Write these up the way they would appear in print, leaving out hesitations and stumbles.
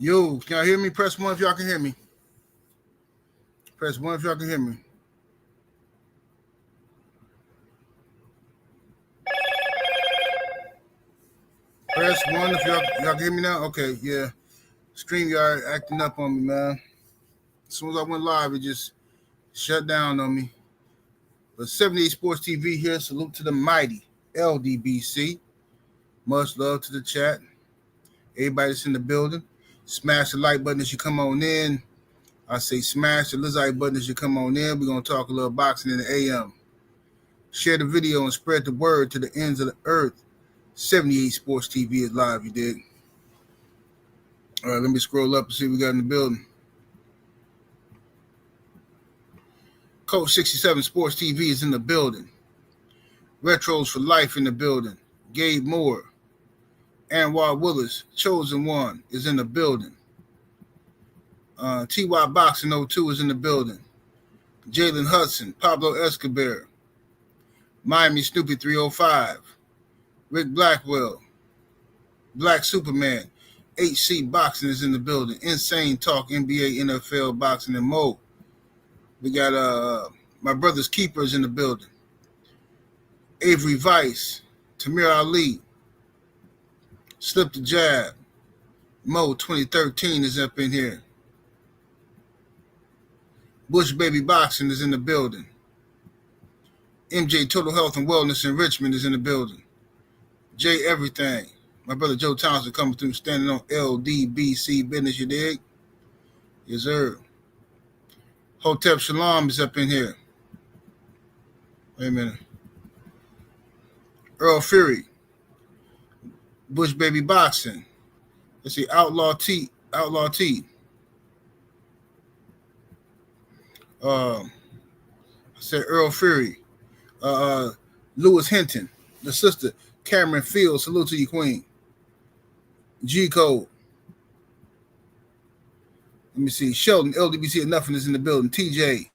Yo, can y'all hear me? Press 1 if y'all can hear me. Press 1 if y'all can hear me. Press 1 if y'all can hear me now. Okay, yeah. StreamYard acting up on me, man. As soon as I went live, it just shut down on me. But 78 Sports TV here. Salute to the mighty LDBC. Much love to the chat. Everybody that's in the building. Smash the like button as you come on in. I say smash the like button as you come on in. We're going to talk a little boxing in the AM. Share the video and spread the word to the ends of the earth. 78 Sports TV is live, you dig? All right, let me scroll up and see what we got in the building. Coach 67 Sports TV is in the building. Retros for Life in the building. Gabe Moore. Anwar Willis, Chosen One, is in the building. TY Boxing 02 is in the building. Jalen Hudson, Pablo Escobar. Miami Snoopy 305. Rick Blackwell. Black Superman. HC Boxing is in the building. Insane Talk, NBA, NFL, Boxing, and more. We got my brother's keepers in the building. Avery Vice, Tamir Ali, Slip the Jab, Mo 2013 is up in here. Bush Baby Boxing is in the building. MJ Total Health and Wellness in Richmond is in the building. Jay Everything, my brother Joe Townsend coming through, standing on LDBC business, you dig? Yes, sir. Hotep Shalom is up in here. Wait a minute. Earl Fury. Bush Baby Boxing. Let's see, Outlaw T. I said Earl Fury. Lewis Hinton. The sister, Cameron Fields. Salute to you, Queen. G Code. Let me see. Sheldon, LDBC and Nothing is in the building. TJ.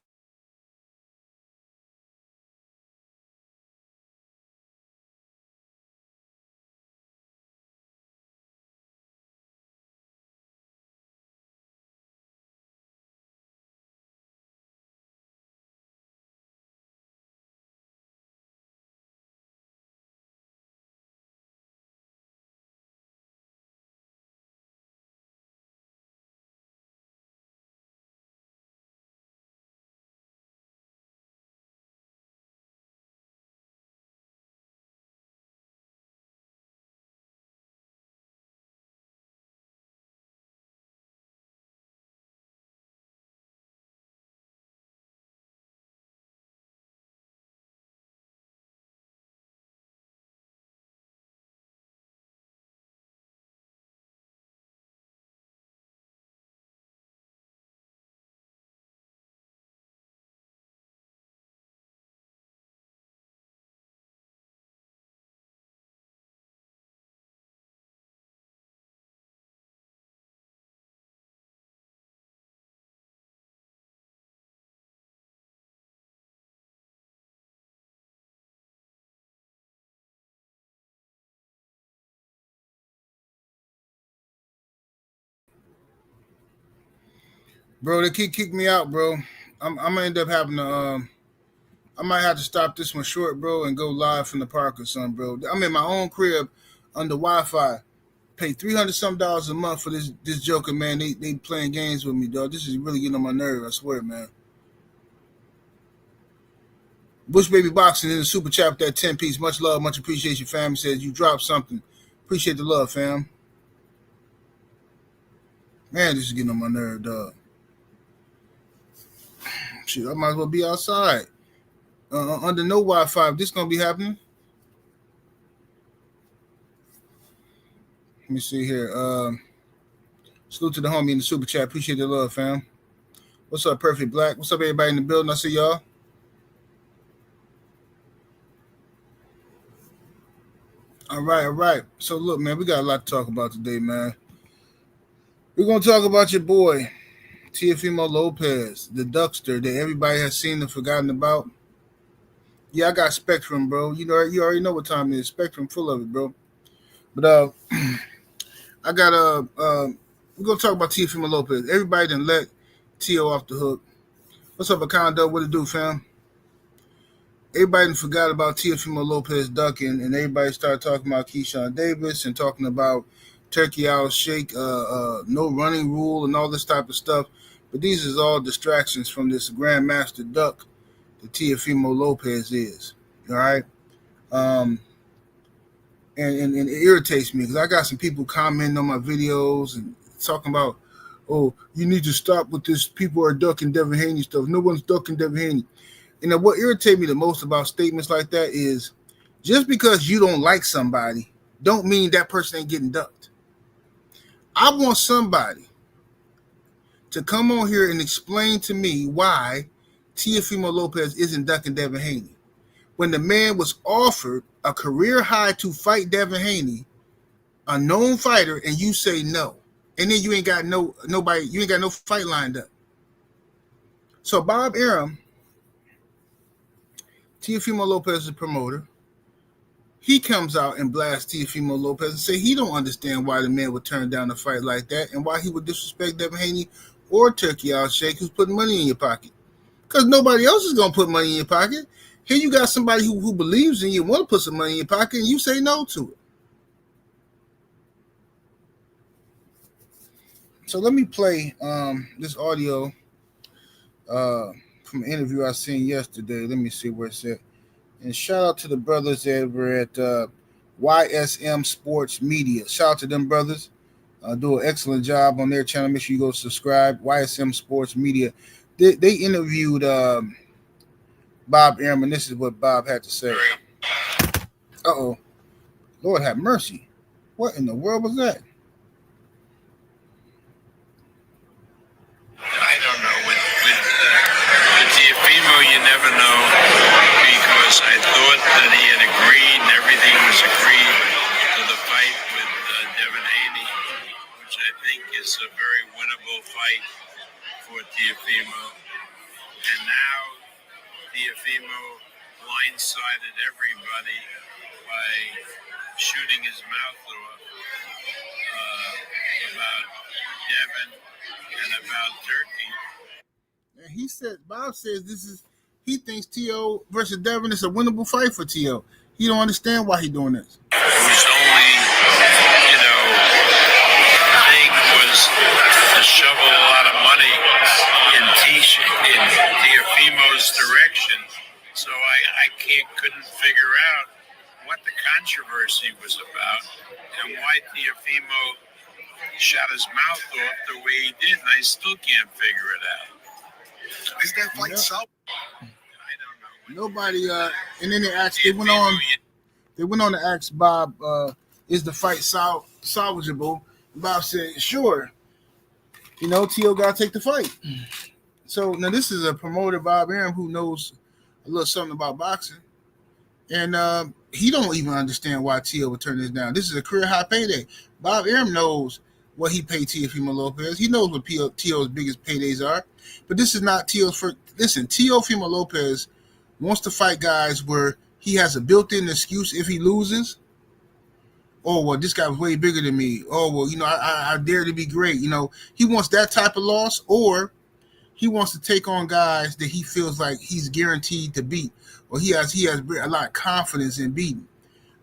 Bro, they keep kicking me out, bro. I'm gonna end up having to I might have to stop this one short, bro, and go live from the park or something, bro. I'm in my own crib under Wi-Fi. Pay $300 a month for this joker, man. They playing games with me, dog. This is really getting on my nerve, I swear, man. Bush Baby Boxing in the super chat with that 10-piece. Much love, much appreciation, fam. Says you dropped something. Appreciate the love, fam. Man, this is getting on my nerve, dog. Shit, I might as well be outside. Under no Wi-Fi. This gonna be happening. Let me see here. Salute to the homie in the super chat. Appreciate the love, fam. What's up, Perfect Black? What's up, everybody in the building? I see y'all. All right. So look, man, we got a lot to talk about today, man. We're gonna talk about your boy, Teofimo Lopez, the Duckster that everybody has seen and forgotten about. Yeah, I got Spectrum, bro. You already know what time it is. Spectrum full of it, bro. But I got We're gonna talk about Teofimo Lopez. Everybody done let Tio off the hook. What's up, Acondo? What it do, fam? Everybody forgot about Teofimo Lopez ducking, and everybody started talking about Keyshawn Davis and talking about Turkey Owl Shake, no running rule, and all this type of stuff. But these is all distractions from this grandmaster duck that Teofimo Lopez is. All right, and it irritates me because I got some people commenting on my videos and talking about, oh, you need to stop with this. People are ducking Devin Haney stuff. No one's ducking Devin Haney. And what irritates me the most about statements like that is just because you don't like somebody don't mean that person ain't getting ducked. I want somebody to come on here and explain to me why Teofimo Lopez isn't ducking Devin Haney. When the man was offered a career high to fight Devin Haney, a known fighter, and you say no. And then you ain't got nobody, you ain't got no fight lined up. So Bob Arum, Teofimo Lopez's promoter, he comes out and blasts Teofimo Lopez and say he don't understand why the man would turn down a fight like that and why he would disrespect Devin Haney or Turkey Owl Shake who's putting money in your pocket. Because nobody else is going to put money in your pocket. Here you got somebody who believes in you and want to put some money in your pocket and you say no to it. So let me play this audio from an interview I seen yesterday. Let me see where it's at. And shout out to the brothers that were at YSM Sports Media. Shout out to them brothers. Do an excellent job on their channel. Make sure you go subscribe. YSM Sports Media. They interviewed Bob Arum, and this is what Bob had to say. Uh-oh. Lord have mercy. What in the world was that? I don't know. With Teofimo, you never know, because I thought that he had agreed and everything was agreed to the fight with Devin Haney, which I think is a very winnable fight for Teofimo. And now Teofimo blindsided everybody by shooting his mouth off about Devin and about Turkey. And he said, Bob says he thinks T.O. versus Devin is a winnable fight for T.O. He don't understand why he's doing this. Whose only, thing was to shovel a lot of money in Teofimo's direction. So I couldn't figure out what the controversy was about and why Teofimo shot his mouth off the way he did, and I still can't figure it out. Is that fight so? I don't know. Nobody. And then they went on to ask Bob, is the fight salvageable? Bob said, sure. T.O. got to take the fight. So now this is a promoter, Bob Arum, who knows a little something about boxing. And he don't even understand why T.O. would turn this down. This is a career high payday. Bob Arum knows what he paid Teofimo Lopez. He knows what T.O.'s biggest paydays are. But this is not T.O.'s first. Listen, Teofimo Lopez wants to fight guys where he has a built-in excuse if he loses. Oh, well, this guy was way bigger than me. Oh, well, I dare to be great. He wants that type of loss, or he wants to take on guys that he feels like he's guaranteed to beat, or he has a lot of confidence in beating.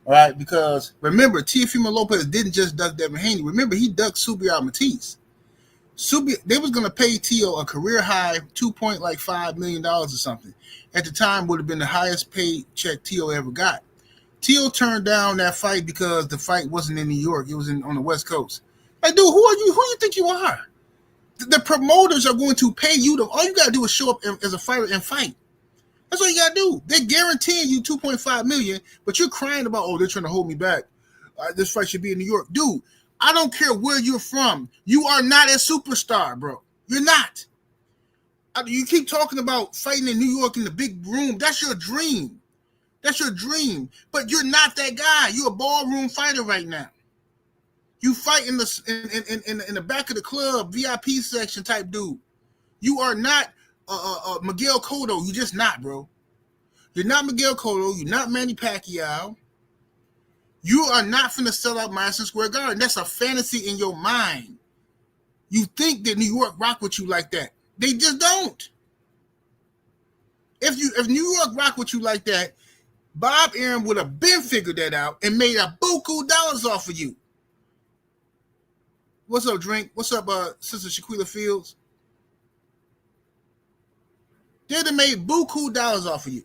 All right, because remember, Teofimo Lopez didn't just duck Devin Haney. Remember, he ducked Subriel Matisse. They was going to pay T.O. a career high $2.5 million or something. At the time, would have been the highest paid check T.O. ever got. T.O. turned down that fight because the fight wasn't in New York. It was on the West Coast. Like, dude, who are you? Who do you think you are? The promoters are going to pay you. All you got to do is show up as a fighter and fight. That's all you got to do. They're guaranteeing you $2.5 million, but you're crying about, they're trying to hold me back. This fight should be in New York. Dude, I don't care where you're from. You are not a superstar, bro. You're not. You keep talking about fighting in New York in the big room. That's your dream. That's your dream. But you're not that guy. You're a ballroom fighter right now. You fight in the back of the club, VIP section type dude. You are not Miguel Cotto. You're just not, bro. You're not Miguel Cotto. You're not Manny Pacquiao. You are not finna sell out Madison Square Garden. That's a fantasy in your mind. You think that New York rock with you like that. They just don't. If New York rock with you like that, Bob Arum would have been figured that out and made a buku dollars off of you. What's up, Drink? What's up, Sister Shaquilla Fields? They'd have made buku dollars off of you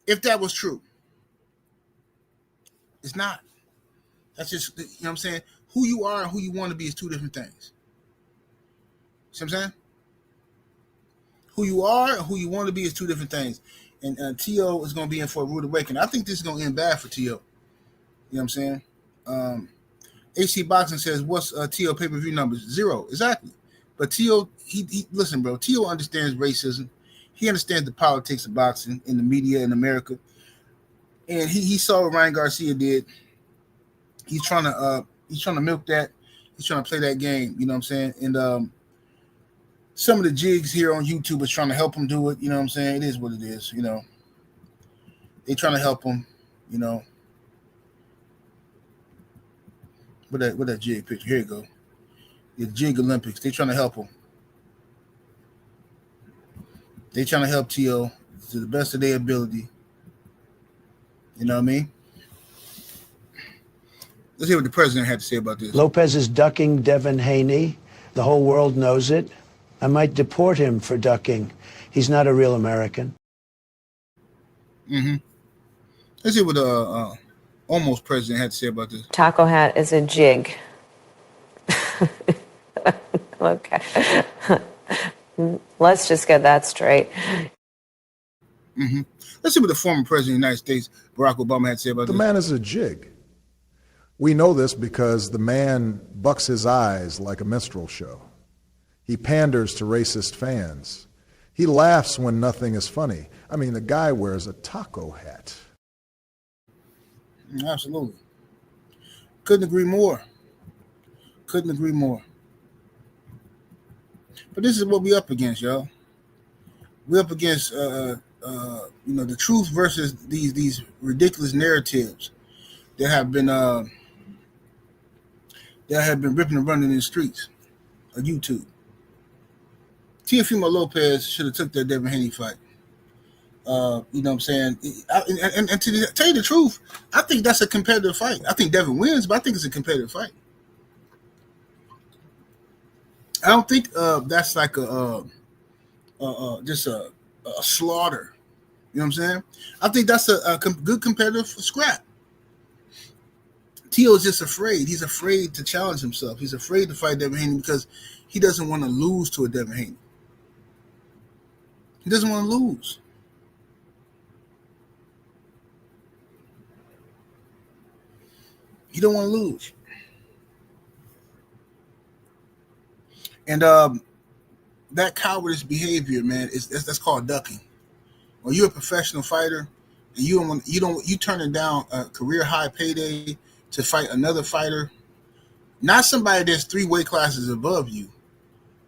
if that was true. It's not. That's just, you know what I'm saying? Who you are and who you want to be is two different things. See what I'm saying? Who you are and who you want to be is two different things. And T.O. is going to be in for a rude awakening. I think this is going to end bad for T.O. You know what I'm saying? HC Boxing says, what's T.O. pay-per-view numbers? 0. Exactly. But T.O., he listen, bro. T.O. understands racism. He understands the politics of boxing in the media in America. And he saw what Ryan Garcia did. He's trying to milk that. He's trying to play that game. You know what I'm saying? And some of the jigs here on YouTube is trying to help him do it. You know what I'm saying? It is what it is. You know, they trying to help him. You know, with that jig picture. Here you go. The Jig Olympics. They trying to help him. They trying to help T.O. to the best of their ability. You know what I mean? Let's hear what the president had to say about this. Lopez is ducking Devin Haney. The whole world knows it. I might deport him for ducking. He's not a real American. Mm-hmm. Let's hear what the almost president had to say about this. Taco hat is a jig. Okay. Let's just get that straight. Mm-hmm. Let's see what the former president of the United States, Barack Obama, had to say about this. The man is a jig. We know this because the man bucks his eyes like a minstrel show. He panders to racist fans. He laughs when nothing is funny. I mean, the guy wears a taco hat. Absolutely. Couldn't agree more. Couldn't agree more. But this is what we up against, y'all. We're up against, the truth versus these ridiculous narratives that have been ripping and running in the streets of YouTube. Teofimo Lopez should have took that Devin Haney fight. You know what I'm saying? And to tell you the truth, I think that's a competitive fight. I think Devin wins, but I think it's a competitive fight. I don't think that's like just a slaughter. You know what I'm saying? I think that's a good competitive scrap. T.O. is just afraid. He's afraid to challenge himself. He's afraid to fight Devin Haney because he doesn't want to lose to a Devin Haney. He doesn't want to lose. He don't want to lose. And that cowardice behavior, man, that's called ducking. When you're a professional fighter and you turning down a career high payday to fight another fighter, not somebody that's 3 weight classes above you,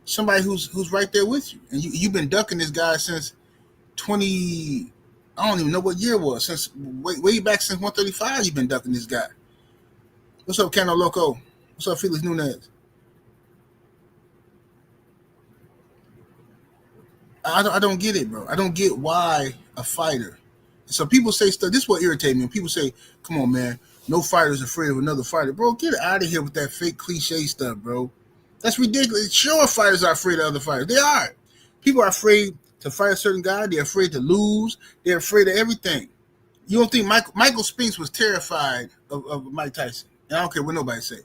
somebody who's right there with you, and you've been ducking this guy since 20. I don't even know what year it was. Since way back since 135, you've been ducking this guy. What's up, Cano Loco? What's up, Felix Nunez? I don't get it, bro. I don't get why a fighter. So people say stuff. This is what irritates me. When people say, "Come on, man, no fighter's afraid of another fighter," bro. Get out of here with that fake cliche stuff, bro. That's ridiculous. Sure, fighters are afraid of other fighters. They are. People are afraid to fight a certain guy. They're afraid to lose. They're afraid of everything. You don't think Michael Spinks was terrified of Mike Tyson? And I don't care what nobody say.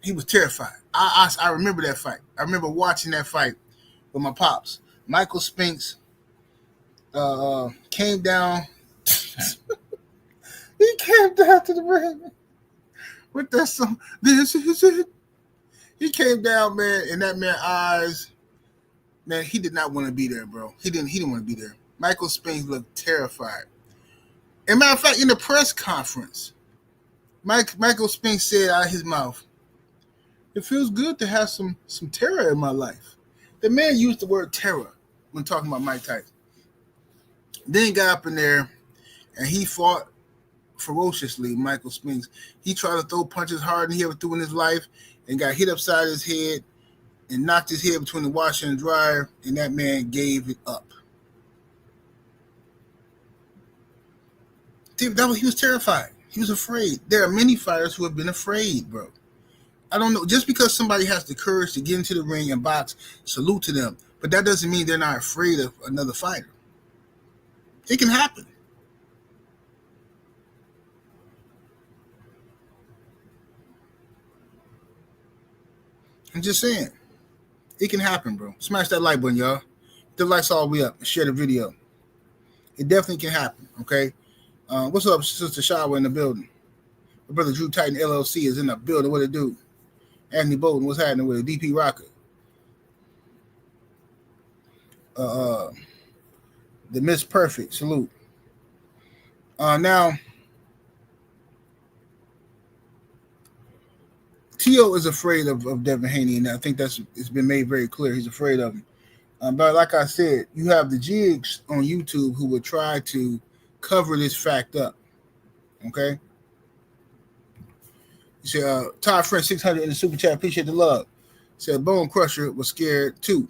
He was terrified. I remember that fight. I remember watching that fight with my pops. Michael Spinks came down. He came down to the ring with that song. This is it. He came down, man, and that man's eyes, man, he did not want to be there, bro. He didn't want to be there. Michael Spinks looked terrified. And matter of fact, in the press conference, Michael Spinks said out of his mouth, "It feels good to have some terror in my life." The man used the word terror when talking about Mike Tyson. Then he got up in there and he fought ferociously, Michael Spinks. He tried to throw punches harder than he ever threw in his life. and got hit upside his head and knocked his head between the washer and dryer, and that man gave it up. He was terrified. He was afraid. There are many fighters who have been afraid, bro. I don't know. Just because somebody has the courage to get into the ring and box, salute to them. But that doesn't mean they're not afraid of another fighter. It can happen. I'm just saying. It can happen, bro. Smash that like button, y'all. The lights all the way up. Share the video. It definitely can happen, okay? What's up, Sister Shawa in the building? My brother Drew Titan LLC is in the building. What it do? Anthony Bolton, what's happening with it? DP Rocker. The Miss Perfect, salute. Now, Tio is afraid of Devin Haney, and I think it's been made very clear. He's afraid of him. But like I said, you have the jigs on YouTube who would try to cover this fact up. Okay? You say, Todd French 600 in the super chat. Appreciate the love. Said Bone Crusher was scared too.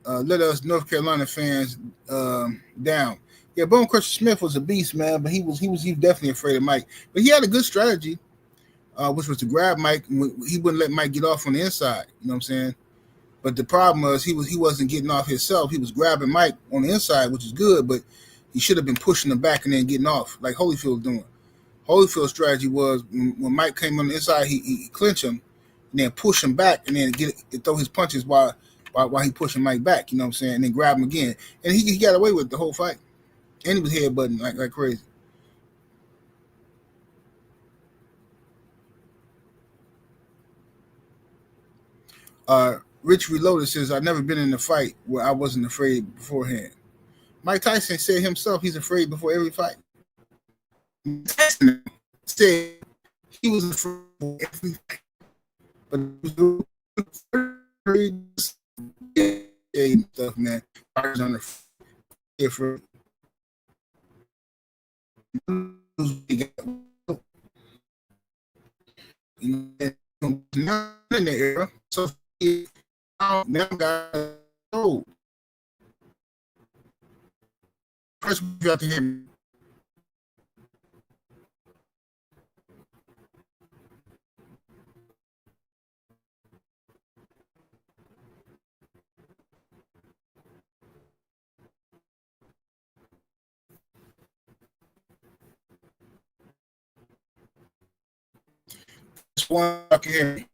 Let us North Carolina fans down. Yeah, Bone Crusher Smith was a beast, man, but he was definitely afraid of Mike. But he had a good strategy, which was to grab Mike. He wouldn't let Mike get off on the inside. You know what I'm saying? But the problem was he wasn't getting off himself. He was grabbing Mike on the inside, which is good, but he should have been pushing him back and then getting off like Holyfield's doing. Holyfield's strategy was when Mike came on the inside, he clinch him and then push him back and then throw his punches while he pushing Mike back. You know what I'm saying? And then grab him again. And he got away with the whole fight. And he was headbutting like crazy. Rich Reloaded says, I've never been in a fight where I wasn't afraid beforehand. Mike Tyson said himself he's afraid before every fight. Tyson said he was afraid before every fight. But he was afraid stuff, man. I was on the for now in the era, so now guys old. First, you have to hear me. Just one, I can hear me.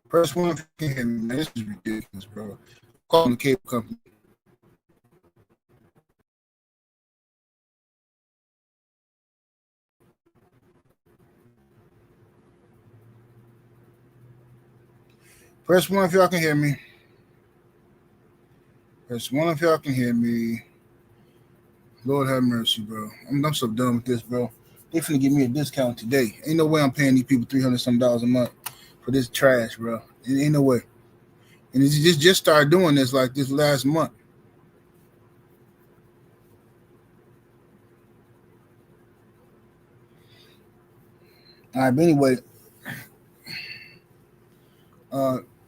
First one, if you can hear me, man, this is ridiculous, bro. Calling the cable company. Press one if y'all can hear me. Press one if y'all can hear me. Lord have mercy, bro. I'm so done with this, bro. They finna give me a discount today. Ain't no way I'm paying these people $300-some a month for this trash, bro. It ain't no way. And it just started doing this like this last month. All right, but anyway,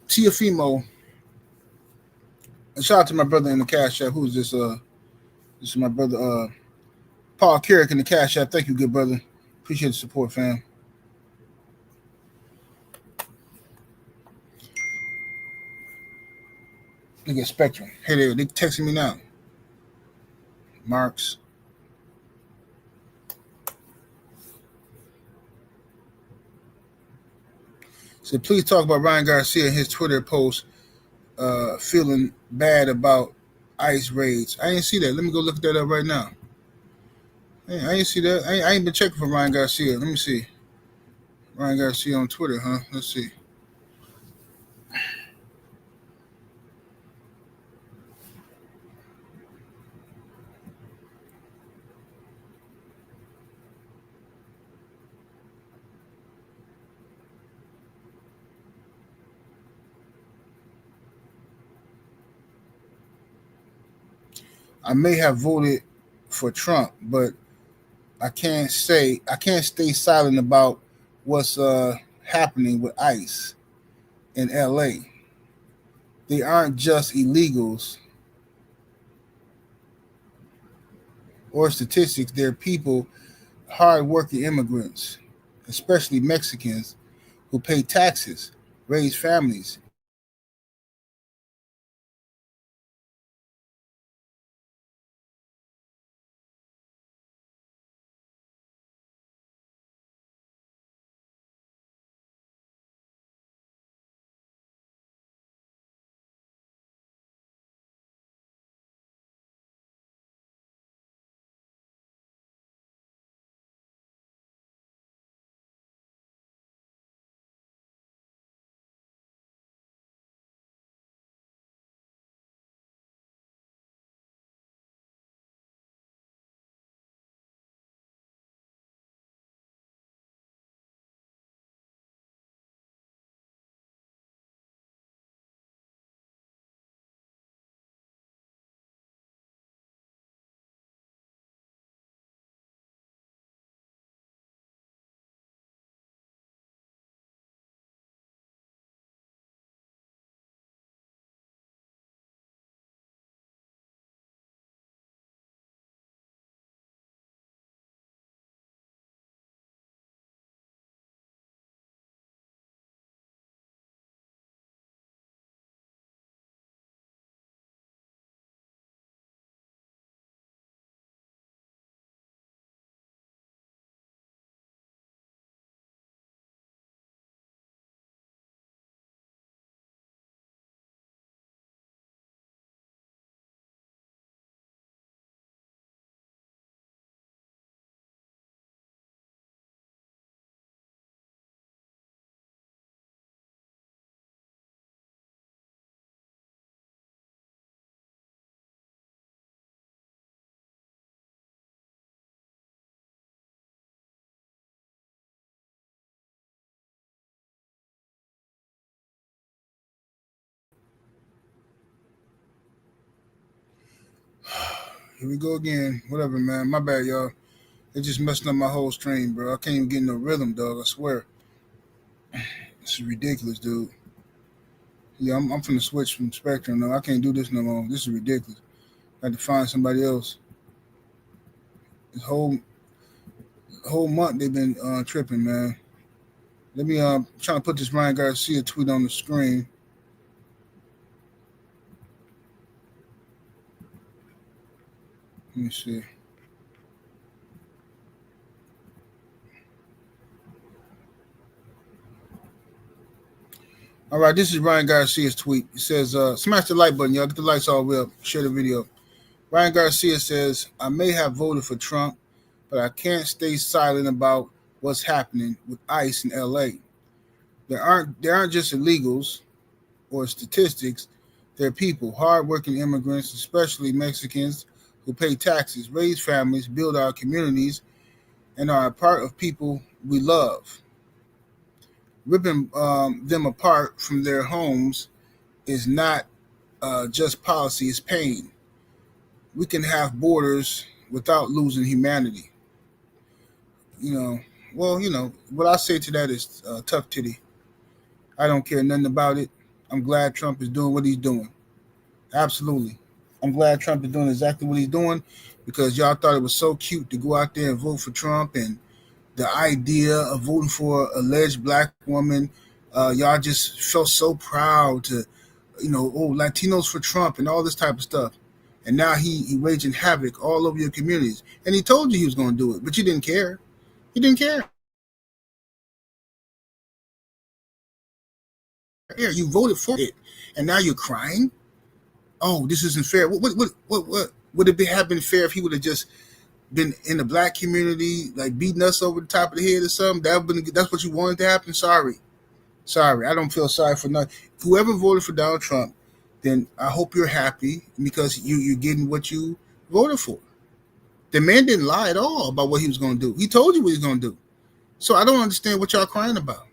Teofimo. Shout out to my brother in the Cash App. Who's this? This is my brother, Paul Carrick in the Cash App. Thank you, good brother. Appreciate the support, fam. Look at Spectrum. Hey there, they texting me now. Marks. So please talk about Ryan Garcia and his Twitter post feeling bad about ICE raids. I didn't see that. Let me go look that up right now. Hey, I ain't see that. I ain't been checking for Ryan Garcia. Let me see. Ryan Garcia on Twitter, huh? Let's see. I may have voted for Trump, but I can't stay silent about what's happening with ICE in LA. They aren't just illegals or statistics, they're people, hardworking immigrants, especially Mexicans, who pay taxes, raise families. Here we go again. Whatever, man. My bad, y'all. It just messing up my whole stream, bro. I can't even get no rhythm, dog. I swear. This is ridiculous, dude. Yeah, I'm finna switch from Spectrum. No, I can't do this no more. This is ridiculous. I had to find somebody else. This whole month they've been tripping, man. Let me trying to put this Ryan Garcia tweet on the screen. Let me see. All right, this is Ryan Garcia's tweet. It says, smash the like button, y'all. Get the lights all the way up. Share the video. Ryan Garcia says, I may have voted for Trump, but I can't stay silent about what's happening with ICE in LA. There aren't just illegals or statistics. They're people, hardworking immigrants, especially Mexicans, who pay taxes, raise families, build our communities, and are a part of people we love. Ripping them apart from their homes is not just policy, it's pain. We can have borders without losing humanity. What I say to that is tough titty. I don't care nothing about it. I'm glad Trump is doing what he's doing. Absolutely. I'm glad Trump is doing exactly what he's doing because y'all thought it was so cute to go out there and vote for Trump, and the idea of voting for an alleged black woman, y'all just felt so proud to, Latinos for Trump and all this type of stuff. And now he raging havoc all over your communities. And he told you he was going to do it, but you didn't care. You didn't care. You voted for it, and now you're crying. Oh, this isn't fair. What would it have been fair if he would have just been in the black community, like beating us over the top of the head or something, that's what you wanted to happen? Sorry. I don't feel sorry for nothing. Whoever voted for Donald Trump, then I hope you're happy because you're getting what you voted for. The man didn't lie at all about what he was going to do. He told you what he was going to do. So I don't understand what y'all crying about.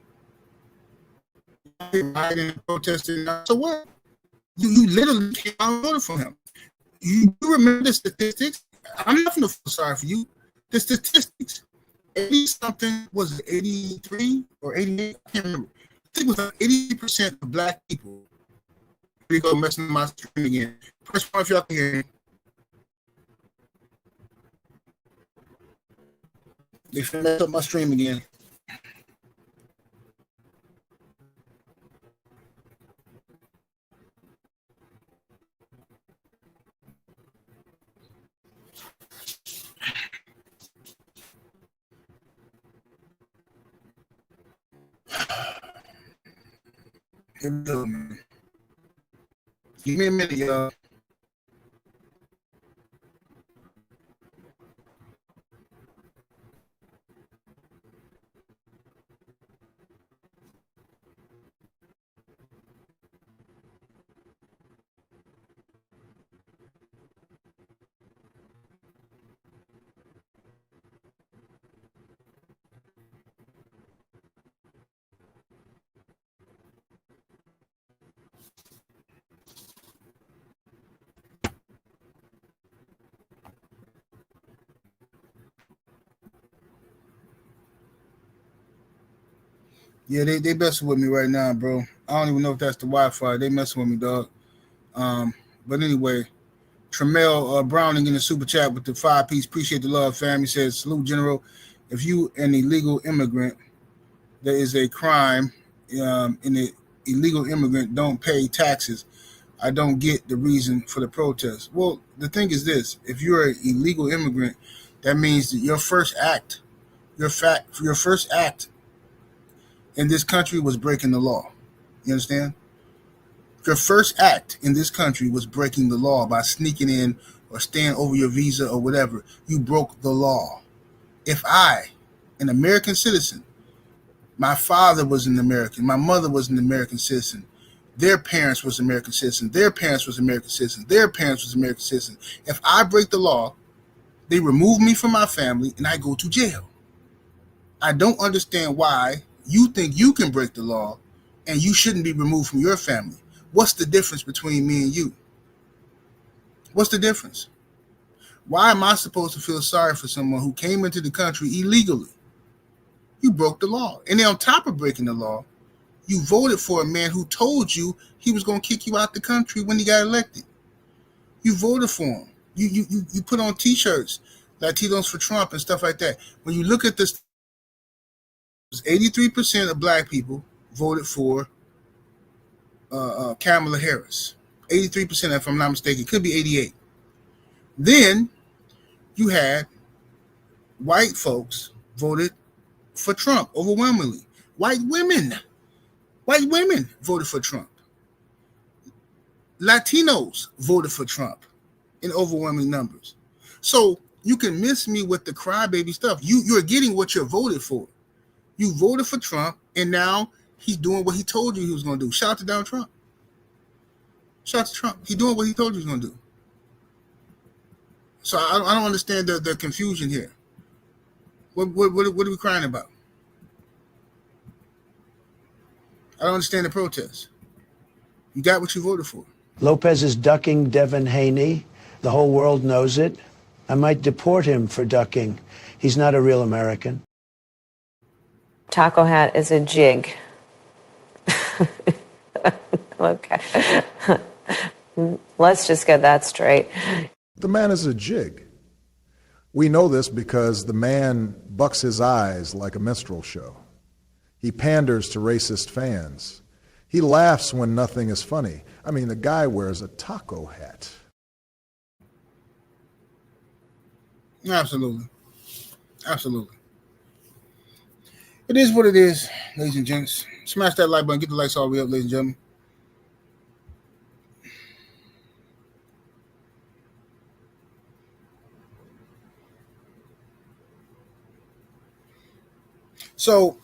Rioting, protesting. So what? You literally came out and voted for him. You remember the statistics? I'm not going to feel sorry for you. The statistics. 80-something, was it 83 or 88? I can't remember. I think it was like 80% of black people. Here we go, messing with my stream again. Press one if y'all can hear me. They messed up my stream again. Here we go, man. Give me a minute, y'all. Yeah, they messing with me right now, bro. I don't even know if that's the Wi-Fi. They messing with me, dog. But anyway, Tremel Browning in the super chat with the 5-piece. Appreciate the love, fam. He says, salute, General. If you an illegal immigrant, there is a crime. And the illegal immigrant don't pay taxes. I don't get the reason for the protest. Well, the thing is this: if you're an illegal immigrant, that means that your first act in this country was breaking the law. You understand? Your first act in this country was breaking the law by sneaking in or staying over your visa or whatever. You broke the law. If I, an American citizen, my father was an American, my mother was an American citizen, their parents was American citizen, their parents was American citizen, their parents was American citizen. If I break the law, they remove me from my family and I go to jail. I don't understand why you think you can break the law and you shouldn't be removed from your family. What's the difference between me and you? What's the difference? Why am I supposed to feel sorry for someone who came into the country illegally? You broke the law. And then on top of breaking the law, you voted for a man who told you he was going to kick you out the country when he got elected. You voted for him. You put on T-shirts, Latinos for Trump and stuff like that. When you look at this, 83% of black people voted for Kamala Harris. 83%, if I'm not mistaken. It could be 88. Then you had white folks voted for Trump overwhelmingly. White women voted for Trump. Latinos voted for Trump in overwhelming numbers. So you can miss me with the crybaby stuff. You're getting what you're voted for. You voted for Trump, and now he's doing what he told you he was going to do. Shout out to Donald Trump. Shout out to Trump. He's doing what he told you he was going to do. So I don't understand the confusion here. What are we crying about? I don't understand the protest. You got what you voted for. Lopez is ducking Devin Haney. The whole world knows it. I might deport him for ducking. He's not a real American. Taco hat is a jig. Okay. Let's just get that straight. The man is a jig. We know this because the man bucks his eyes like a minstrel show. He panders to racist fans. He laughs when nothing is funny. I mean, the guy wears a taco hat. Absolutely. It is what it is, ladies and gents. Smash that like button. Get the lights all the way up, ladies and gentlemen. So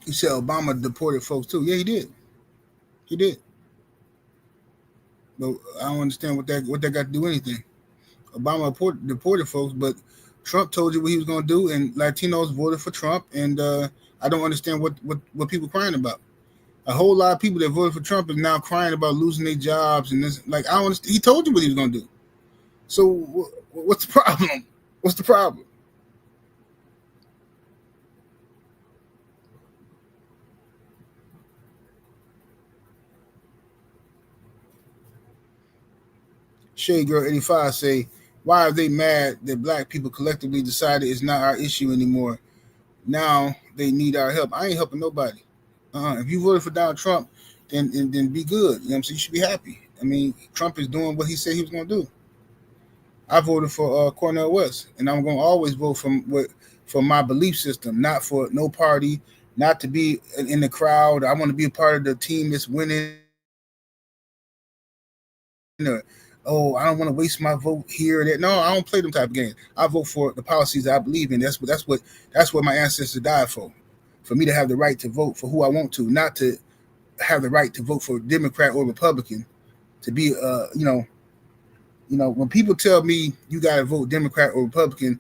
you said Obama deported folks too. Yeah, he did. He did. But I don't understand what that got to do with anything. Obama deported folks, but Trump told you what he was going to do, and Latinos voted for Trump, and I don't understand what people crying about. A whole lot of people that voted for Trump is now crying about losing their jobs, and this, like, I don't understand. He told you what he was going to do. So what's the problem? What's the problem? Shade Girl 85 say, why are they mad that black people collectively decided it's not our issue anymore? Now they need our help. I ain't helping nobody. If you voted for Donald Trump, then be good. You know what I'm saying? You should be happy. I mean, Trump is doing what he said he was going to do. I voted for Cornel West, and I'm going to always vote for my belief system, not for no party, not to be in the crowd. I want to be a part of the team that's winning. Oh, I don't want to waste my vote here or there. No, I don't play them type of games. I vote for the policies I believe in. That's what my ancestors died for me to have the right to vote for who I want to, not to have the right to vote for Democrat or Republican. To be, when people tell me you got to vote Democrat or Republican,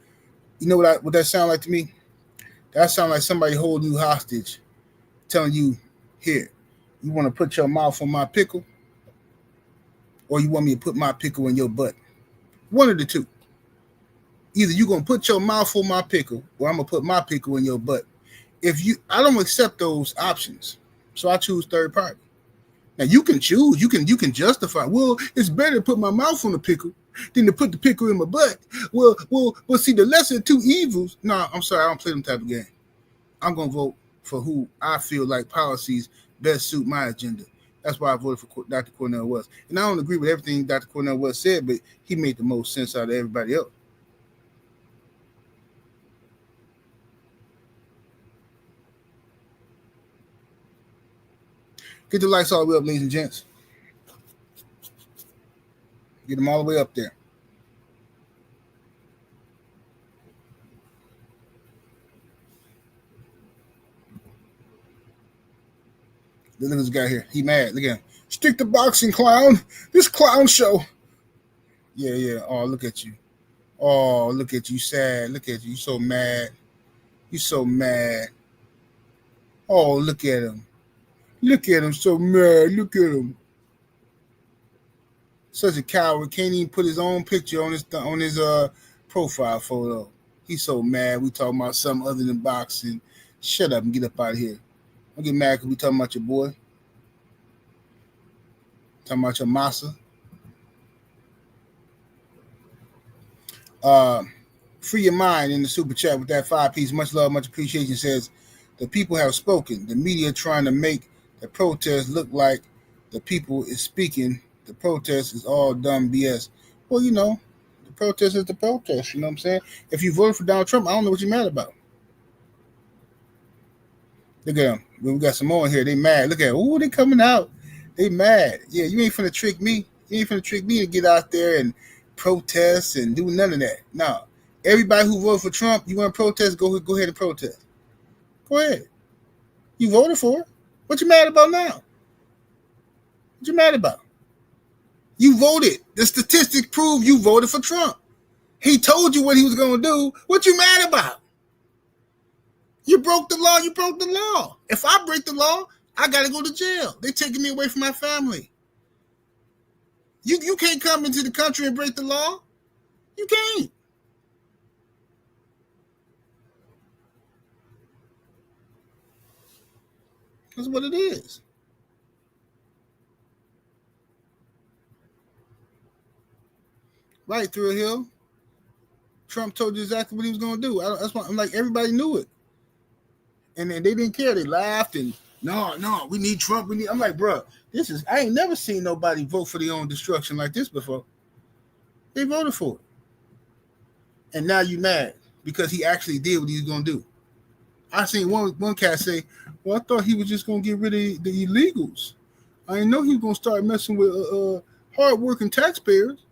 you know what that sound like to me? That sound like somebody holding you hostage, telling you, here, you want to put your mouth on my pickle, or you want me to put my pickle in your butt? One of the two. Either you're going to put your mouth on my pickle, or I'm going to put my pickle in your butt. I don't accept those options, so I choose third party. Now you can choose, you can justify. Well, it's better to put my mouth on the pickle than to put the pickle in my butt. Well. See, the lesser of two evils. No, I'm sorry, I don't play them type of game. I'm gonna vote for who I feel like policies best suit my agenda. That's why I voted for Dr. Cornel West. And I don't agree with everything Dr. Cornel West said, but he made the most sense out of everybody else. Get the lights all the way up, ladies and gents. Get them all the way up there. Look at this guy here. He mad. Look at him. Stick to boxing, clown. This clown show. Yeah. Oh, look at you. Oh, look at you. Sad. Look at you. You so mad. You so mad. Oh, look at him. Look at him. So mad. Look at him. Such a coward. Can't even put his own picture on his profile photo. He's so mad. We talking about something other than boxing. Shut up and get up out of here. Don't get mad because we talking about your boy. Talking about your massa. Free your mind in the super chat with that 5-piece. Much love, much appreciation. Says the people have spoken. The media trying to make the protest look like the people is speaking. The protest is all dumb BS. Well, the protest is the protest. You know what I'm saying? If you voted for Donald Trump, I don't know what you're mad about. Look at them. We got some more in here. They mad. Look at them. Ooh, they coming out. They mad. Yeah, you ain't finna trick me. You ain't finna trick me to get out there and protest and do none of that. No. Everybody who voted for Trump, you want to protest, go ahead and protest. Go ahead. You voted for it. What you mad about now? What you mad about? You voted. The statistics prove you voted for Trump. He told you what he was going to do. What you mad about? You broke the law. You broke the law. If I break the law, I got to go to jail. They're taking me away from my family. You can't come into the country and break the law. You can't. That's what it is. Right, Through a Hill. Trump told you exactly what he was going to do. That's why I'm like, everybody knew it. And then they didn't care. They laughed and, no, we need Trump. I'm like, bro, I ain't never seen nobody vote for their own destruction like this before. They voted for it. And now you mad because he actually did what he was going to do. I seen one cat say, well, I thought he was just going to get rid of the illegals. I didn't know he was going to start messing with hardworking taxpayers.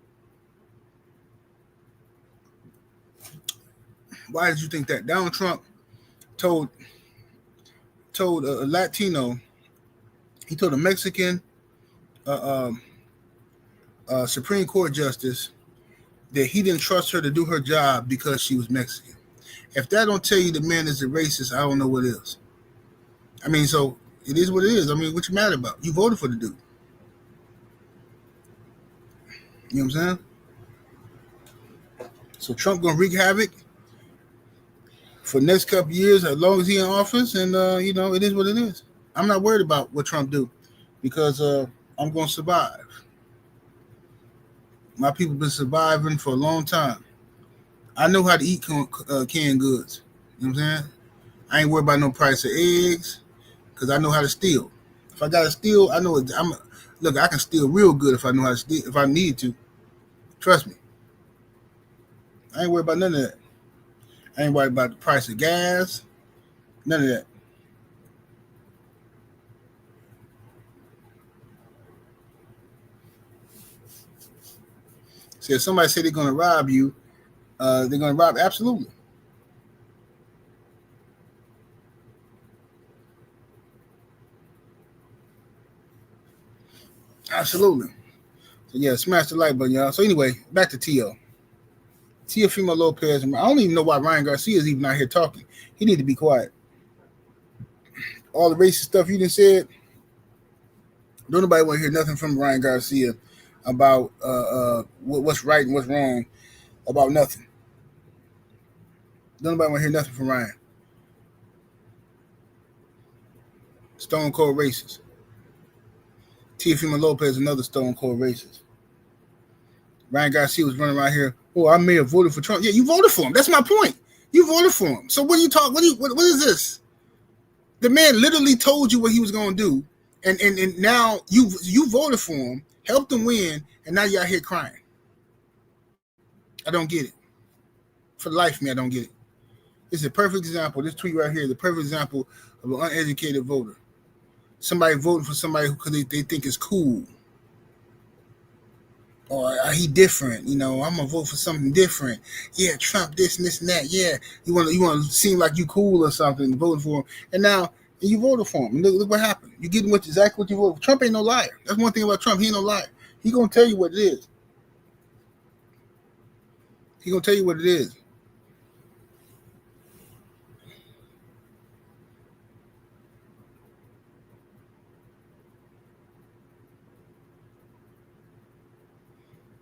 Why did you think that? Donald Trump told a Latino, he told a Mexican Supreme Court justice that he didn't trust her to do her job because she was Mexican. If that don't tell you the man is a racist, I don't know what is. I mean, so it is what it is. I mean, what you mad about? You voted for the dude. You know what I'm saying? So Trump gonna wreak havoc for the next couple of years as long as he's in office, and you know, it is what it is. I'm not worried about what Trump do because I'm gonna survive. My people been surviving for a long time. I know how to eat canned goods. You know what I'm saying? I ain't worried about no price of eggs because I know how to steal. If I gotta steal, I know look, I can steal real good if I know how to steal, if I need to. Trust me. I ain't worried about none of that. I ain't worried about the price of gas. None of that. See, if somebody say they're going to rob you, they're going to rob. Absolutely. Absolutely. So, yeah, smash the like button, y'all. So, anyway, back to Teofimo Lopez. I don't even know why Ryan Garcia is even out here talking. He need to be quiet. All the racist stuff you done said, don't nobody want to hear nothing from Ryan Garcia about what's right and what's wrong about nothing. Don't nobody want to hear nothing from Ryan. Stone cold racist. Teofimo Lopez, another stone cold racist. Ryan Garcia was running around here. Oh, I may have voted for Trump. Yeah, you voted for him. That's my point. You voted for him. So what are you talking? What is this? The man literally told you what he was going to do, and now you voted for him, helped him win, and now you're out here crying. I don't get it. For the life of me, I don't get it. This is a perfect example. This tweet right here is a perfect example of an uneducated voter. Somebody voting for somebody because they think it's cool. Or he different, you know. I'm gonna vote for something different. Yeah, Trump, this and this and that. Yeah, you want to seem like you cool or something, voting for him, and now you voted for him. And look what happened. You getting exactly what you voted for. Trump ain't no liar. That's one thing about Trump. He ain't no liar. He gonna tell you what it is. He gonna tell you what it is.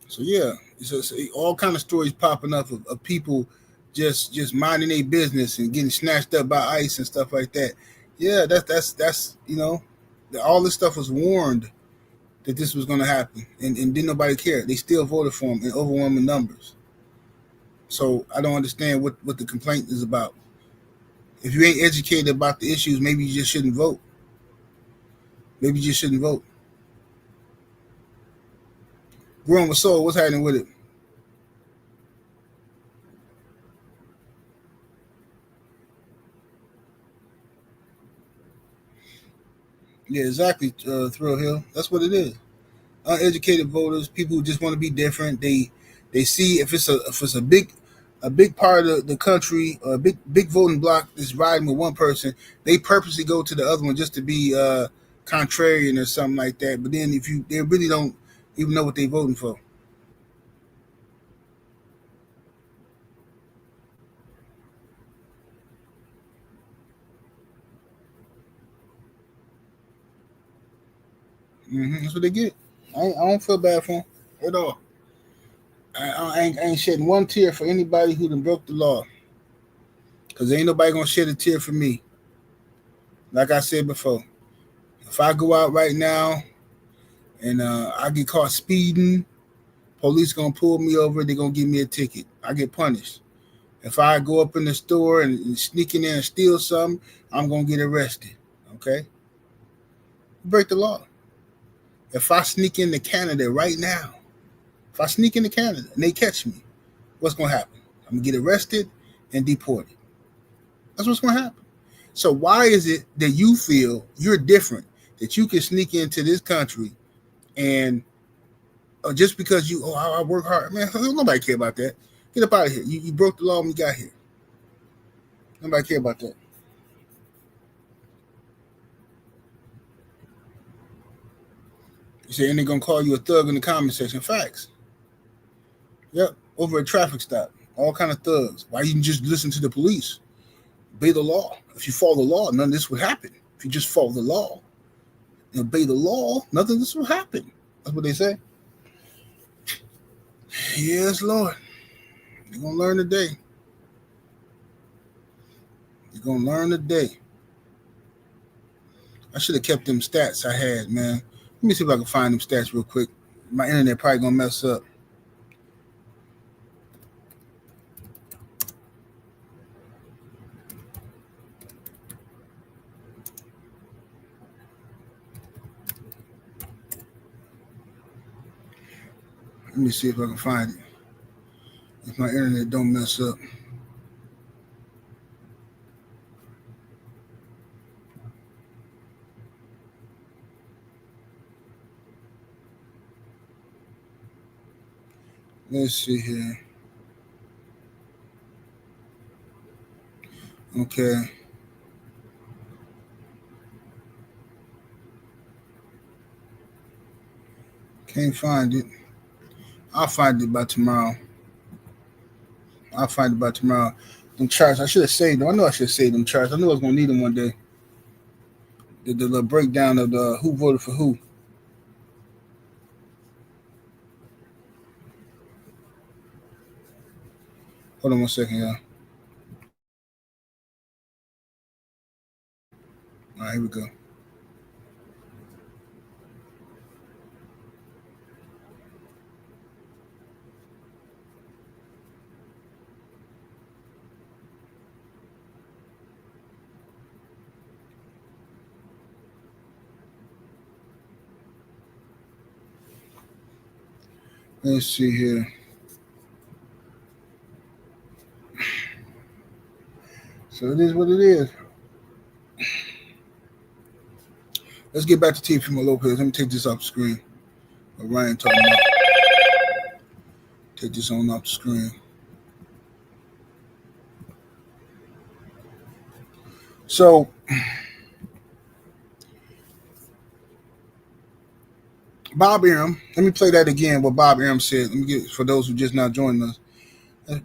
So yeah, it's all kind of stories popping up of people just minding their business and getting snatched up by ICE and stuff like that. Yeah, that's you know, all this stuff was warned that this was going to happen, and didn't nobody care. They still voted for him in overwhelming numbers. So I don't understand what the complaint is about. If you ain't educated about the issues, maybe you just shouldn't vote. Maybe you just shouldn't vote. Growing with soul, what's happening with it? Yeah, exactly, Thrill Hill. That's what it is. Uneducated voters, people who just want to be different. They see if it's a big part of the country, or a big voting block that's riding with one person, they purposely go to the other one just to be contrarian or something like that. But then they really don't even know what they're voting for. That's what they get. I don't feel bad for them at all. I ain't shedding one tear for anybody who done broke the law, because ain't nobody gonna shed a tear for me. Like I said before, if I go out right now and I get caught speeding, police gonna pull me over. They're gonna give me a ticket. I get punished. If I go up in the store and sneak in there and steal something, I'm gonna get arrested. Okay, break the law. If I sneak into Canada right now, and they catch me, what's going to happen? I'm going to get arrested and deported. That's what's going to happen. So why is it that you feel you're different, that you can sneak into this country and just because I work hard, man. Nobody care about that. Get up out of here. You broke the law when you got here. Nobody care about that. You say, and they're gonna call you a thug in the comment section. Facts. Yep. Over a traffic stop. All kind of thugs. Why you can just listen to the police? Obey the law. If you follow the law, none of this would happen. If you just follow the law and obey the law, nothing of this will happen. That's what they say. Yes, Lord. You're gonna learn today. You're gonna learn today. I should have kept them stats I had, man. Let me see if I can find them stats real quick. My internet probably gonna mess up. Let me see if I can find it. If my internet don't mess up. Let's see here. Okay. Can't find it. I'll find it by tomorrow. Them charts, I should have saved them. I know I should have saved them charts. I knew I was going to need them one day. The little breakdown of the who voted for who. Hold on 1 second, y'all. All right, here we go. Let's see here. So it is what it is. Let's get back to Teofimo Lopez. Let me take this off the screen. What Ryan talking about. Take this on off the screen. So Bob Arum, let me play that again, what Bob Arum said. Let me get for those who just now joined us.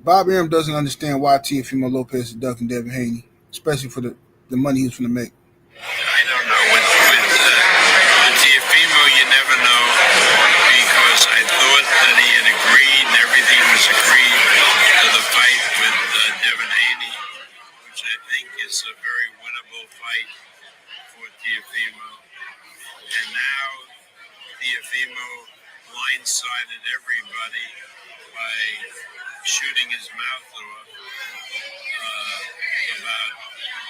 Bob Arum doesn't understand why Teofimo Lopez is ducking Devin Haney, especially for the money he's going to make. I don't know. With Teofimo, you never know, because I thought that he had agreed and everything was agreed to the fight with Devin Haney, which I think is a very winnable fight for Teofimo. And now Teofimo blindsided everybody by shooting his mouth off about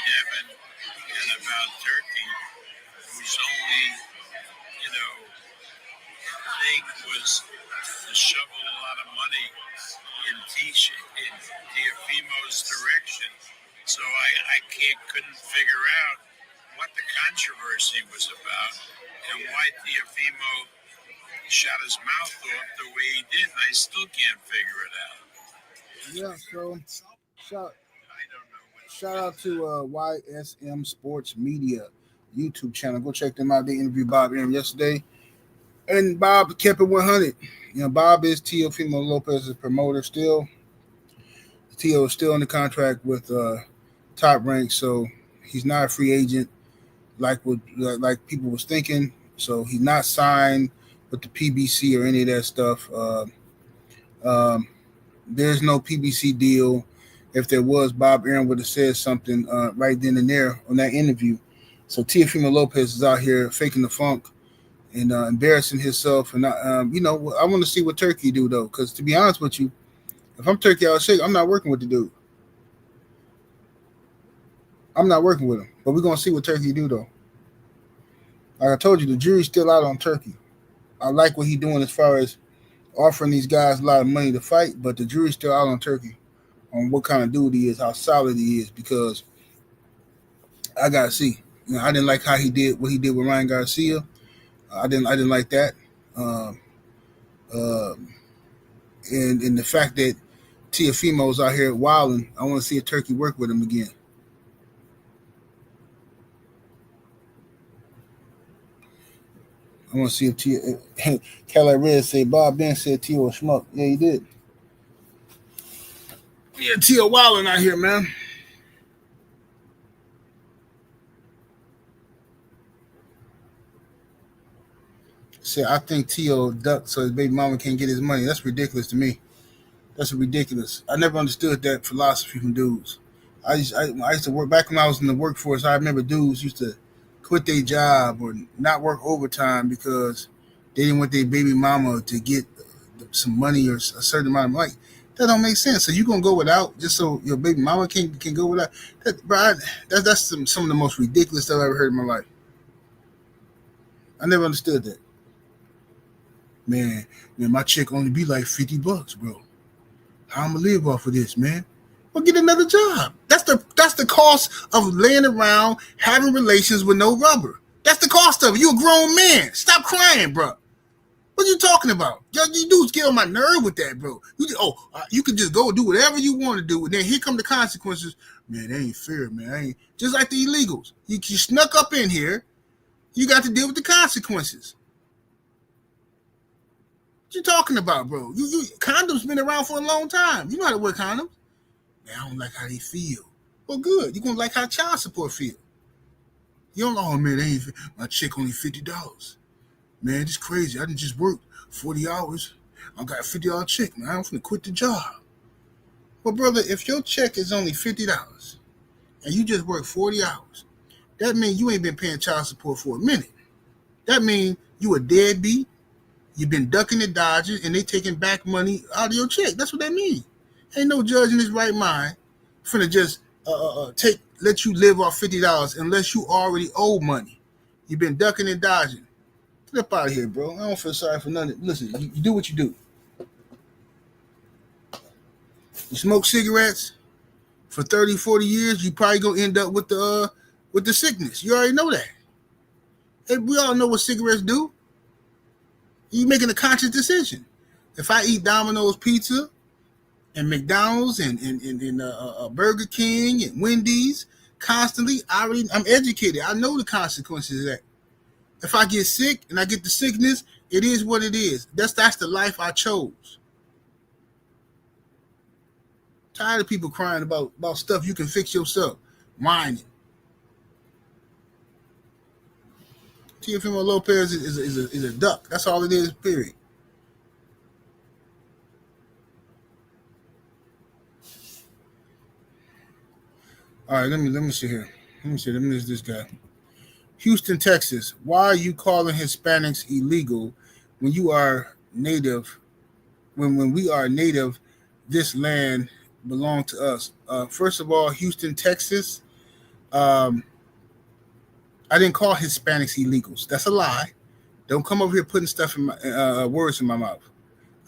Devin and about Turkey, whose only, thing was to shovel a lot of money in Teofimo's direction. So I couldn't figure out what the controversy was about and why Teofimo shot his mouth off the way he did, and I still can't figure it out. Yeah, so shout out to YSM Sports Media YouTube channel. Go check them out. They interviewed Bob Arum yesterday, and Bob kept it 100. Bob is Teofimo Lopez's promoter still. Teo is still in the contract with Top Rank, so he's not a free agent like people was thinking. So he's not signed with the PBC or any of that stuff. There's no PBC deal. If there was, Bob Arum would have said something right then and there on that interview. So Teofimo Lopez is out here faking the funk and embarrassing himself. And I want to see what Turkey do though, because to be honest with you, if I'm Turkey, I'm not working with the dude. I'm not working with him, but we're gonna see what Turkey do though. Like I told you, the jury's still out on Turkey. I like what he's doing as far as offering these guys a lot of money to fight, but the jury's still out on Turkey on what kind of dude he is, how solid he is, because I gotta see. I didn't like how what he did with Ryan Garcia. I didn't like that. And the fact that Teofimo's out here wilding, I want to see a turkey work with him again. I want to see if Kelly Red say Bob Ben said Tio was schmuck. Yeah, he did. Yeah, Tio wilding out here, man. Said I think Tio ducked so his baby mama can't get his money. That's ridiculous to me. That's ridiculous. I never understood that philosophy from dudes. I used to work back when I was in the workforce. I remember dudes used to quit their job or not work overtime because they didn't want their baby mama to get some money or a certain amount of money. That don't make sense. So you gonna go without just so your baby mama can go without? That's some of the most ridiculous stuff I've ever heard in my life. I never understood that. Man, my check only be like $50, bro. How I'm gonna live off of this, man? Well, get another job. That's the cost of laying around having relations with no rubber. That's the cost of it. You a grown man. Stop crying, bro. What you talking about? You dudes get on my nerve with that, bro. You can just go do whatever you want to do, and then here come the consequences. Man, that ain't fair, man. Ain't just like the illegals. You snuck up in here. You got to deal with the consequences. What you talking about, bro? Condoms been around for a long time. You know how to wear condoms. Man, I don't like how they feel. Well, good. You're gonna like how child support feel. You don't know, oh man, my check only $50. Man, it's crazy. I didn't just work 40 hours. I got a $50 check, man. I'm gonna quit the job. Well, brother, if your check is only $50 and you just work 40 hours, that means you ain't been paying child support for a minute. That means you a deadbeat. You've been ducking and dodging, and they taking back money out of your check. That's what that means. Ain't no judge in his right mind finna just let you live off $50 unless you already owe money. You've been ducking and dodging. Get up out of here, bro. I don't feel sorry for nothing. Listen, you do what you do. You smoke cigarettes for 30, 40 years, you probably gonna end up with the sickness. You already know that. Hey, we all know what cigarettes do. You making a conscious decision. If I eat Domino's pizza and McDonald's and Burger King and Wendy's constantly, I'm educated. I know the consequences of that. If I get sick and I get the sickness, it is what it is. That's the life I chose. Tired of people crying about stuff you can fix yourself. Whining. Teofimo Lopez is a duck. That's all it is, period. All right, let me see here. Let me see this guy. Houston, Texas. Why are you calling Hispanics illegal when you are native? When we are native, this land belongs to us. First of all, Houston, Texas. I didn't call Hispanics illegals. That's a lie. Don't come over here putting stuff in my words in my mouth.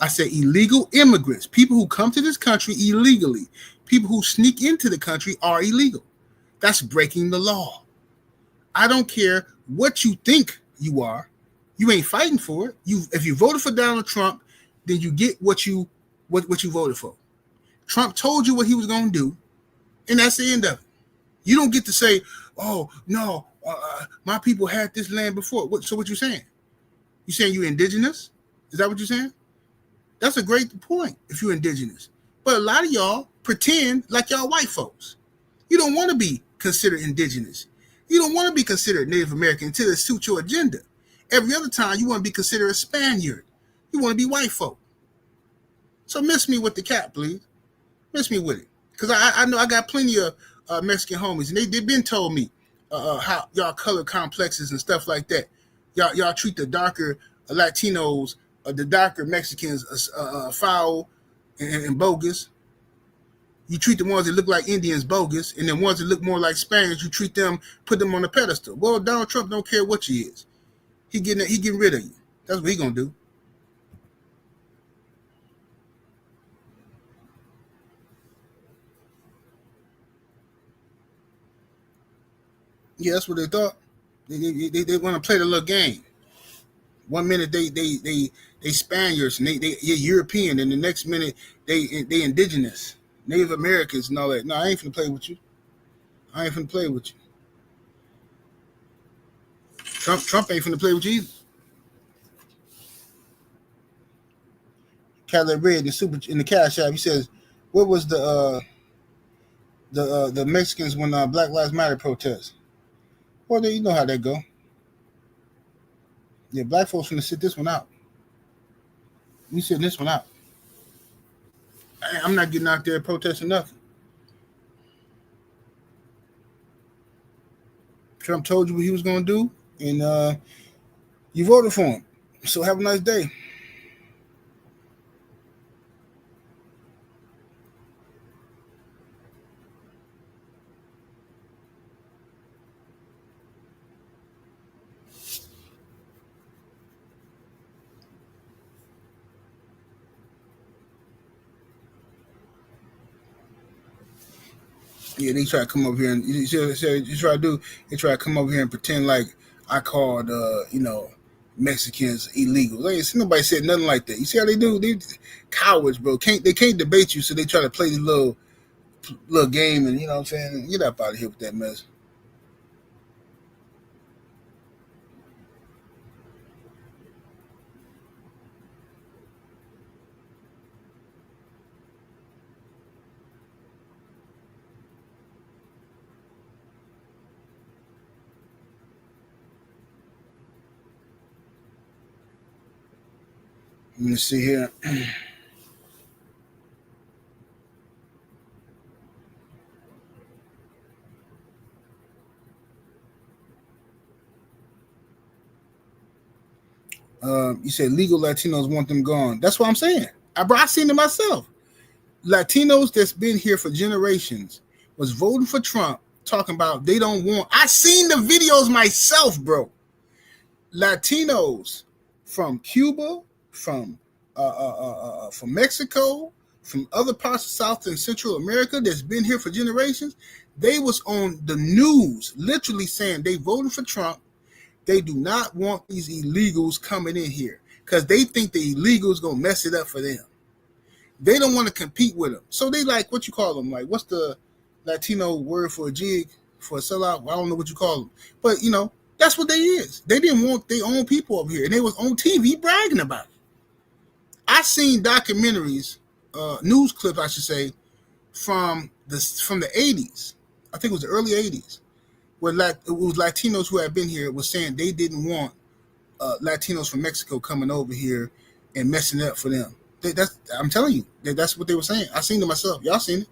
I said illegal immigrants, people who come to this country illegally. People who sneak into the country are illegal. That's breaking the law. I don't care what you think you are. You ain't fighting for it. If you voted for Donald Trump, then you get what you voted for. Trump told you what he was going to do, and that's the end of it. You don't get to say, oh, no, my people had this land before. So what you saying? You saying you indigenous? Is that what you're saying? That's a great point if you're indigenous. But a lot of y'all pretend like y'all white folks. You don't want to be considered indigenous. You don't want to be considered Native American until it suits your agenda. Every other time you want to be considered a Spaniard. You want to be white folk. So miss me with the cap, please. Miss me with it. Because I know I got plenty of Mexican homies, and they've been told me how y'all color complexes and stuff like that. Y'all treat the darker Latinos, the darker Mexicans foul and bogus. You treat the ones that look like Indians bogus, and the ones that look more like Spaniards, you treat them, put them on a pedestal. Well, Donald Trump don't care what you is. He getting rid of you. That's what he gonna do. Yeah, that's what they thought. They want to play the little game. 1 minute they Spaniards and they European, and the next minute they indigenous, Native Americans and all that. No, I ain't finna play with you. I ain't finna play with you. Trump ain't finna play with you either. Cadillac Red in the Cash App. He says, "What was the Mexicans when Black Lives Matter protest?" Well, you know how that go. Yeah, black folks finna sit this one out. We sitting this one out. I'm not getting out there protesting nothing. Trump told you what he was gonna do, and you voted for him. So have a nice day. Yeah, they try to come up here and you try to come over here and pretend like I called Mexicans illegal. They ain't see nobody said nothing like that. You see how they do? They cowards, bro. They can't debate you, so they try to play this little game, and you know what I'm saying? Get up out of here with that mess. Let me see here. You said legal Latinos want them gone. That's what I'm saying. I seen it myself. Latinos that's been here for generations was voting for Trump, talking about they don't want. I seen the videos myself, bro. Latinos from Cuba, from Mexico, from other parts of South and Central America that's been here for generations, they was on the news literally saying they voted for Trump. They do not want these illegals coming in here because they think the illegals going to mess it up for them. They don't want to compete with them. So they like, what you call them? Like, what's the Latino word for a jig, for a sellout? I don't know what you call them. But, that's what they is. They didn't want their own people up here. And they was on TV bragging about it. I seen documentaries, news clips, I should say, from the 80s. I think it was the early 80s. Where it was Latinos who had been here was saying they didn't want Latinos from Mexico coming over here and messing it up for them. I'm telling you, that's what they were saying. I seen it myself. Y'all seen it.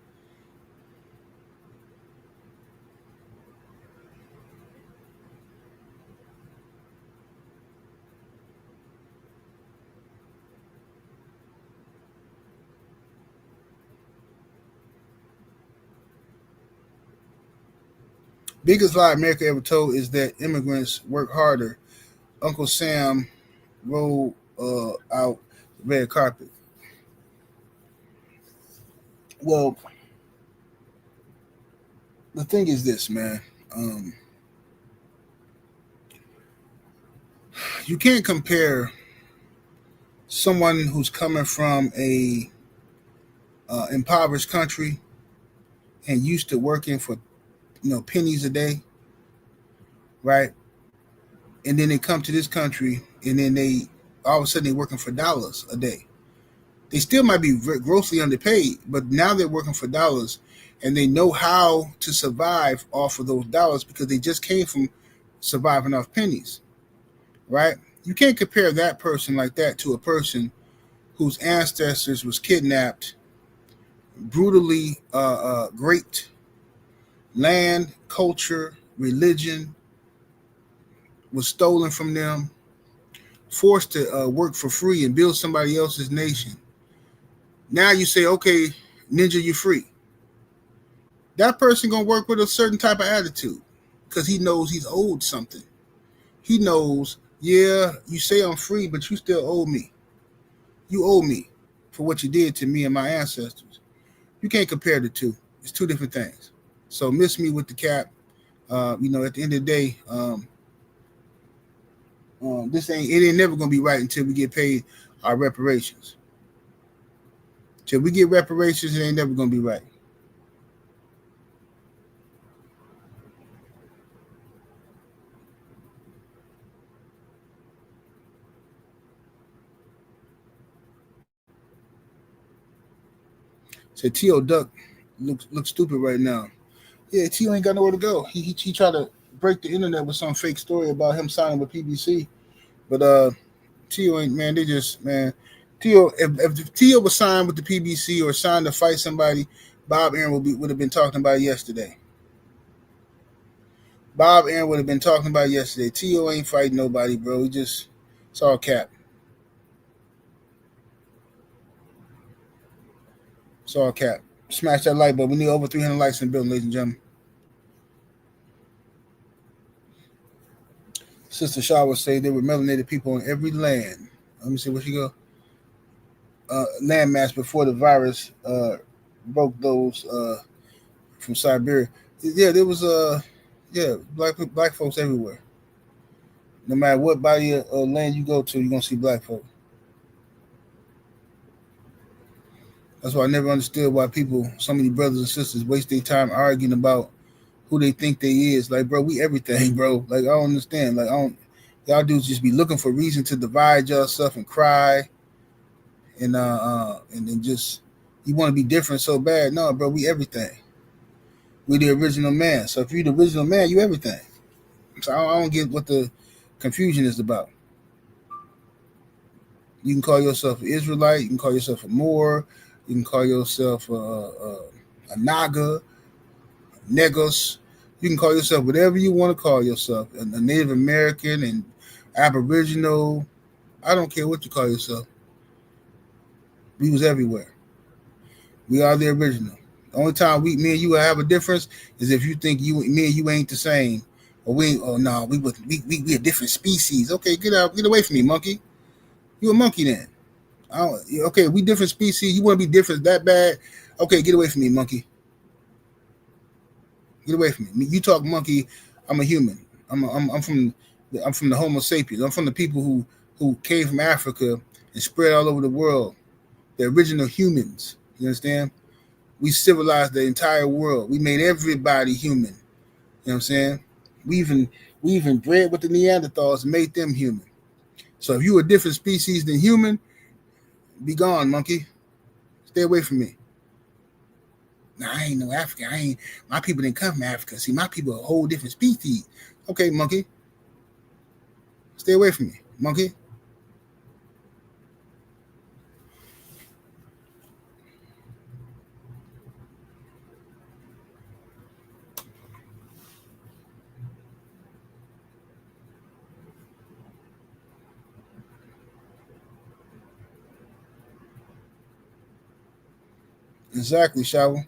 Biggest lie America ever told is that immigrants work harder. Uncle Sam rolled out the red carpet. Well, the thing is this, man. You can't compare someone who's coming from a impoverished country and used to working for pennies a day, right? And then they come to this country and then they all of a sudden they're working for dollars a day. They still might be grossly underpaid, but now they're working for dollars and they know how to survive off of those dollars because they just came from surviving off pennies, right? You can't compare that person like that to a person whose ancestors was kidnapped, brutally raped, land, culture, religion was stolen from them, forced to work for free and build somebody else's nation. Now you say, okay, ninja, you're free. That person gonna work with a certain type of attitude because he knows he's owed something. He knows, yeah, you say I'm free, but you still owe me. You owe me for what you did to me and my ancestors. You can't compare the two. It's two different things. So miss me with the cap. At the end of the day, It ain't never gonna be right until we get paid our reparations. Till we get reparations, it ain't never gonna be right. So T.O. Duck looks stupid right now. Yeah, T.O. ain't got nowhere to go. He tried to break the internet with some fake story about him signing with PBC. But T.O. ain't, man, T.O. If T.O. was signed with the PBC or signed to fight somebody, Bob Aaron would have been talking about it yesterday. Bob Aaron would have been talking about it yesterday. T.O. ain't fighting nobody, bro. It's all cap. It's all cap. Smash that like button. We need over 300 likes in the building, ladies and gentlemen. Sister Shaw would say there were melanated people on every land. Let me see where she go. Landmass before the virus broke those from Siberia. Yeah, there was black folks everywhere. No matter what body of land you go to, you're gonna see black folks. That's why I never understood why so many brothers and sisters waste their time arguing about who they think they is. Like, bro, we everything, bro. Like, I don't understand. Like, y'all dudes just be looking for reason to divide yourself and cry, and then just you want to be different so bad. No, bro, we everything. We the original man. So if you're the original man, you everything. So I don't get what the confusion is about. You can call yourself an Israelite. You can call yourself a Moor. You can call yourself a Naga, Negos. You can call yourself whatever you want to call yourself. A Native American and Aboriginal. I don't care what you call yourself. We was everywhere. We are the original. The only time me and you will have a difference is if you think me and you ain't the same. Or we a different species. Okay, get away from me, monkey. You a monkey then. Okay, we different species. You want to be different that bad? Okay, get away from me, monkey. Get away from me. You talk monkey. I'm a human. I'm from the Homo sapiens. I'm from the people who came from Africa and spread all over the world. The original humans. You understand? We civilized the entire world. We made everybody human. You know what I'm saying? We even bred with the Neanderthals and made them human. So if you a different species than human, be gone, monkey. Stay away from me. Nah, I ain't no African. My people didn't come from Africa. See, my people are a whole different species. Okay, monkey. Stay away from me, monkey. Exactly, Shower.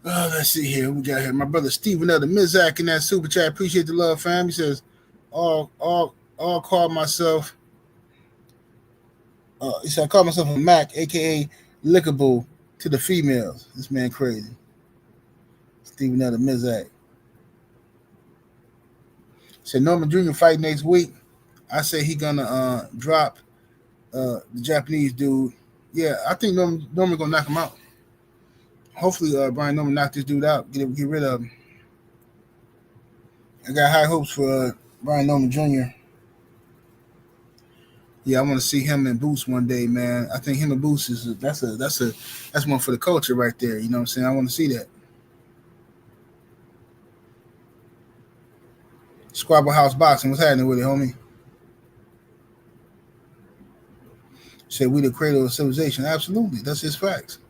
Let's see here. We got here my brother Stephen L. the Mizak in that super chat. Appreciate the love, fam. He says, all call myself. He said, I call myself a Mac, aka lickable to the females. This man crazy. Stephen L. the Mizak. Said Norman Jr. fight next week. I say he gonna drop the Japanese dude. Yeah, I think Norman gonna knock him out. Hopefully, Brian Norman knock this dude out. Get rid of him. I got high hopes for Brian Norman Jr. Yeah, I want to see him and Boots one day, man. I think him and Boots that's one for the culture right there. You know what I'm saying? I want to see that. Squabble House Boxing, what's happening with it, homie? Said we the cradle of civilization. Absolutely, that's his facts.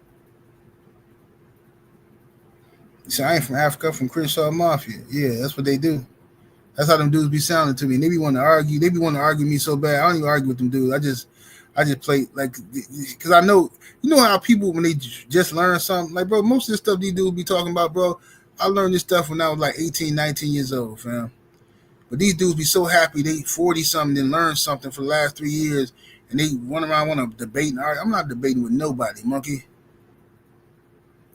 He said, I ain't from Africa, from Crenshaw Mafia. Yeah, that's what they do. That's how them dudes be sounding to me. And they be wanting to argue. They be wanting to argue me so bad. I don't even argue with them dudes. I just play like, because I know, you know how people, when they just learn something, like, bro, most of the stuff these dudes be talking about, bro, I learned this stuff when I was like 18, 19 years old, fam. But these dudes be so happy they 40-something and learn something for the last 3 years, and they run around want to debate and argue. I'm not debating with nobody, monkey.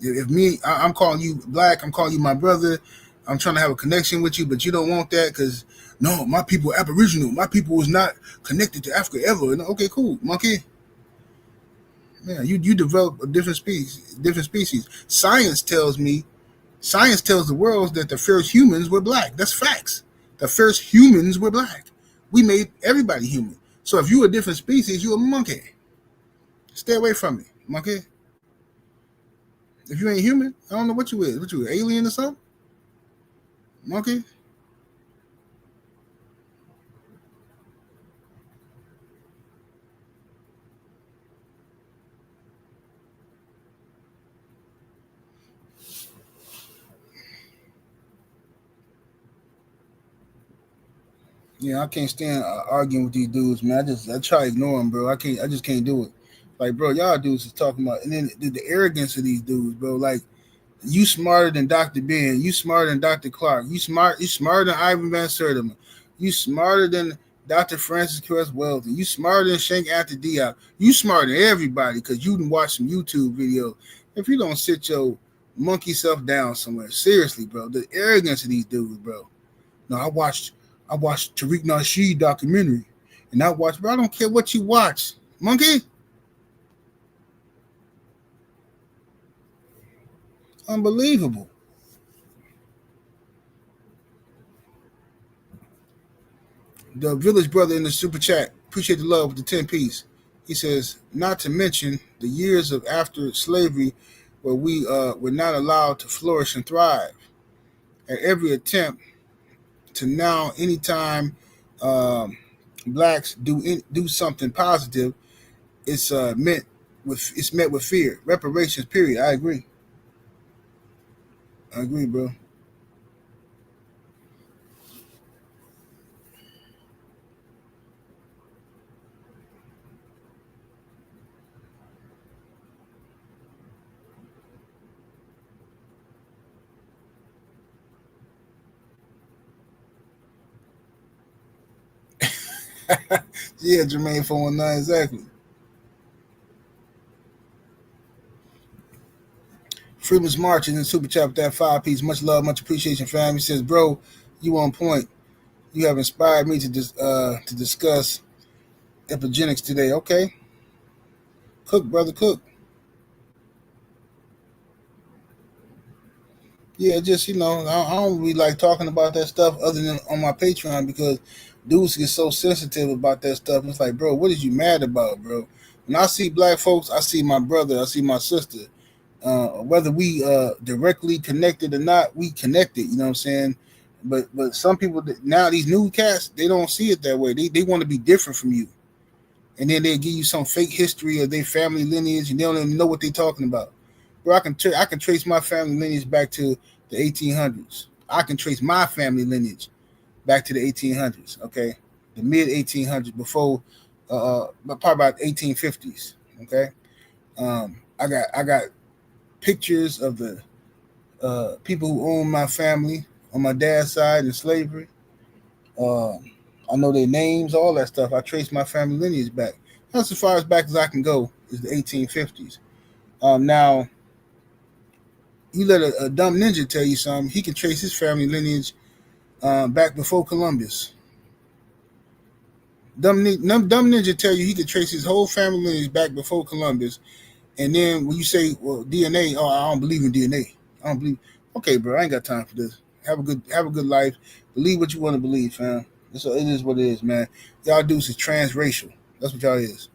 If me, I'm calling you black, I'm calling you my brother. I'm trying to have a connection with you, but you don't want that because no, my people are Aboriginal. My people was not connected to Africa ever. And, okay, cool, monkey. Yeah, you develop a different species. Different species. Science tells the world that the first humans were black. That's facts. The first humans were black. We made everybody human. So if you're a different species, you're a monkey. Stay away from me, monkey. If you ain't human, I don't know what you is. What you, alien or something? Monkey? Yeah, I can't stand arguing with these dudes, man. I try to ignore them, bro. I just can't do it. Like, bro, y'all dudes is talking about, and then the arrogance of these dudes, bro. Like, you smarter than Dr. Ben. You smarter than Dr. Clark. You smarter than Ivan Van Sertima. You smarter than Dr. Francis Cress Welton. You smarter than Shank After Diop. You smarter than everybody because you can watch some YouTube videos. If you don't sit your monkey self down somewhere, seriously, bro, the arrogance of these dudes, bro. No, I watched Tariq Nasheed documentary, and bro. I don't care what you watch, monkey. Unbelievable. The village brother in the super chat, appreciate the love with the 10 piece. He says, not to mention the years of after slavery where we were not allowed to flourish and thrive. At every attempt to now, anytime blacks do something positive, it's met with fear. Reparations, period. I agree, bro. Yeah, Jermaine 419, exactly. Freeman's March is in super chat with that 5 piece. Much love, much appreciation, fam. He says, bro, you on point. You have inspired me to discuss epigenetics today. Okay, cook, brother, cook. Yeah, just I don't really like talking about that stuff other than on my Patreon because dudes get so sensitive about that stuff. It's like, bro, what is you mad about, bro? When I see black folks, I see my brother, I see my sister. Whether we directly connected or not, we connected. You know what I'm saying? But some people now, these new cats, they don't see it that way. They want to be different from you, and then they give you some fake history of their family lineage, and they don't even know what they're talking about. Bro, I can trace my family lineage back to the 1800s. I can trace my family lineage back to the 1800s. Okay, the mid 1800s, before, probably about 1850s. Okay, I got pictures of the people who own my family on my dad's side in slavery. I know their names, all that stuff. I trace my family lineage back. That's as far as back as I can go is the 1850s. Now, you let a dumb ninja tell you something. He can trace his family lineage back before Columbus. Dumb ninja tell you he could trace his whole family lineage back before Columbus. And then when you say, well, DNA, oh, I don't believe in DNA. I don't believe. Okay, bro, I ain't got time for this. Have a good life. Believe what you want to believe, fam. It is what it is, man. Y'all dudes is transracial. That's what y'all is.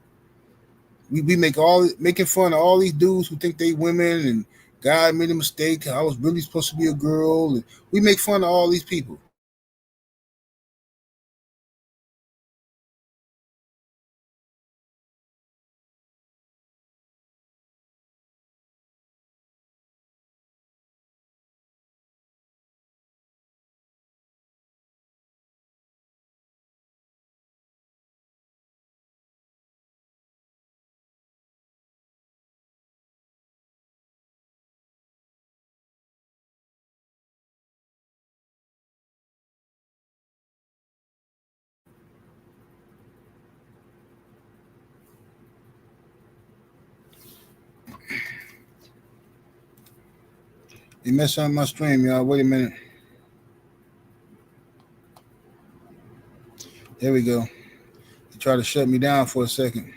We making fun of all these dudes who think they women and God made a mistake. I was really supposed to be a girl. And we make fun of all these people. They messed up my stream, y'all. Wait a minute. There we go. They tried to shut me down for a second.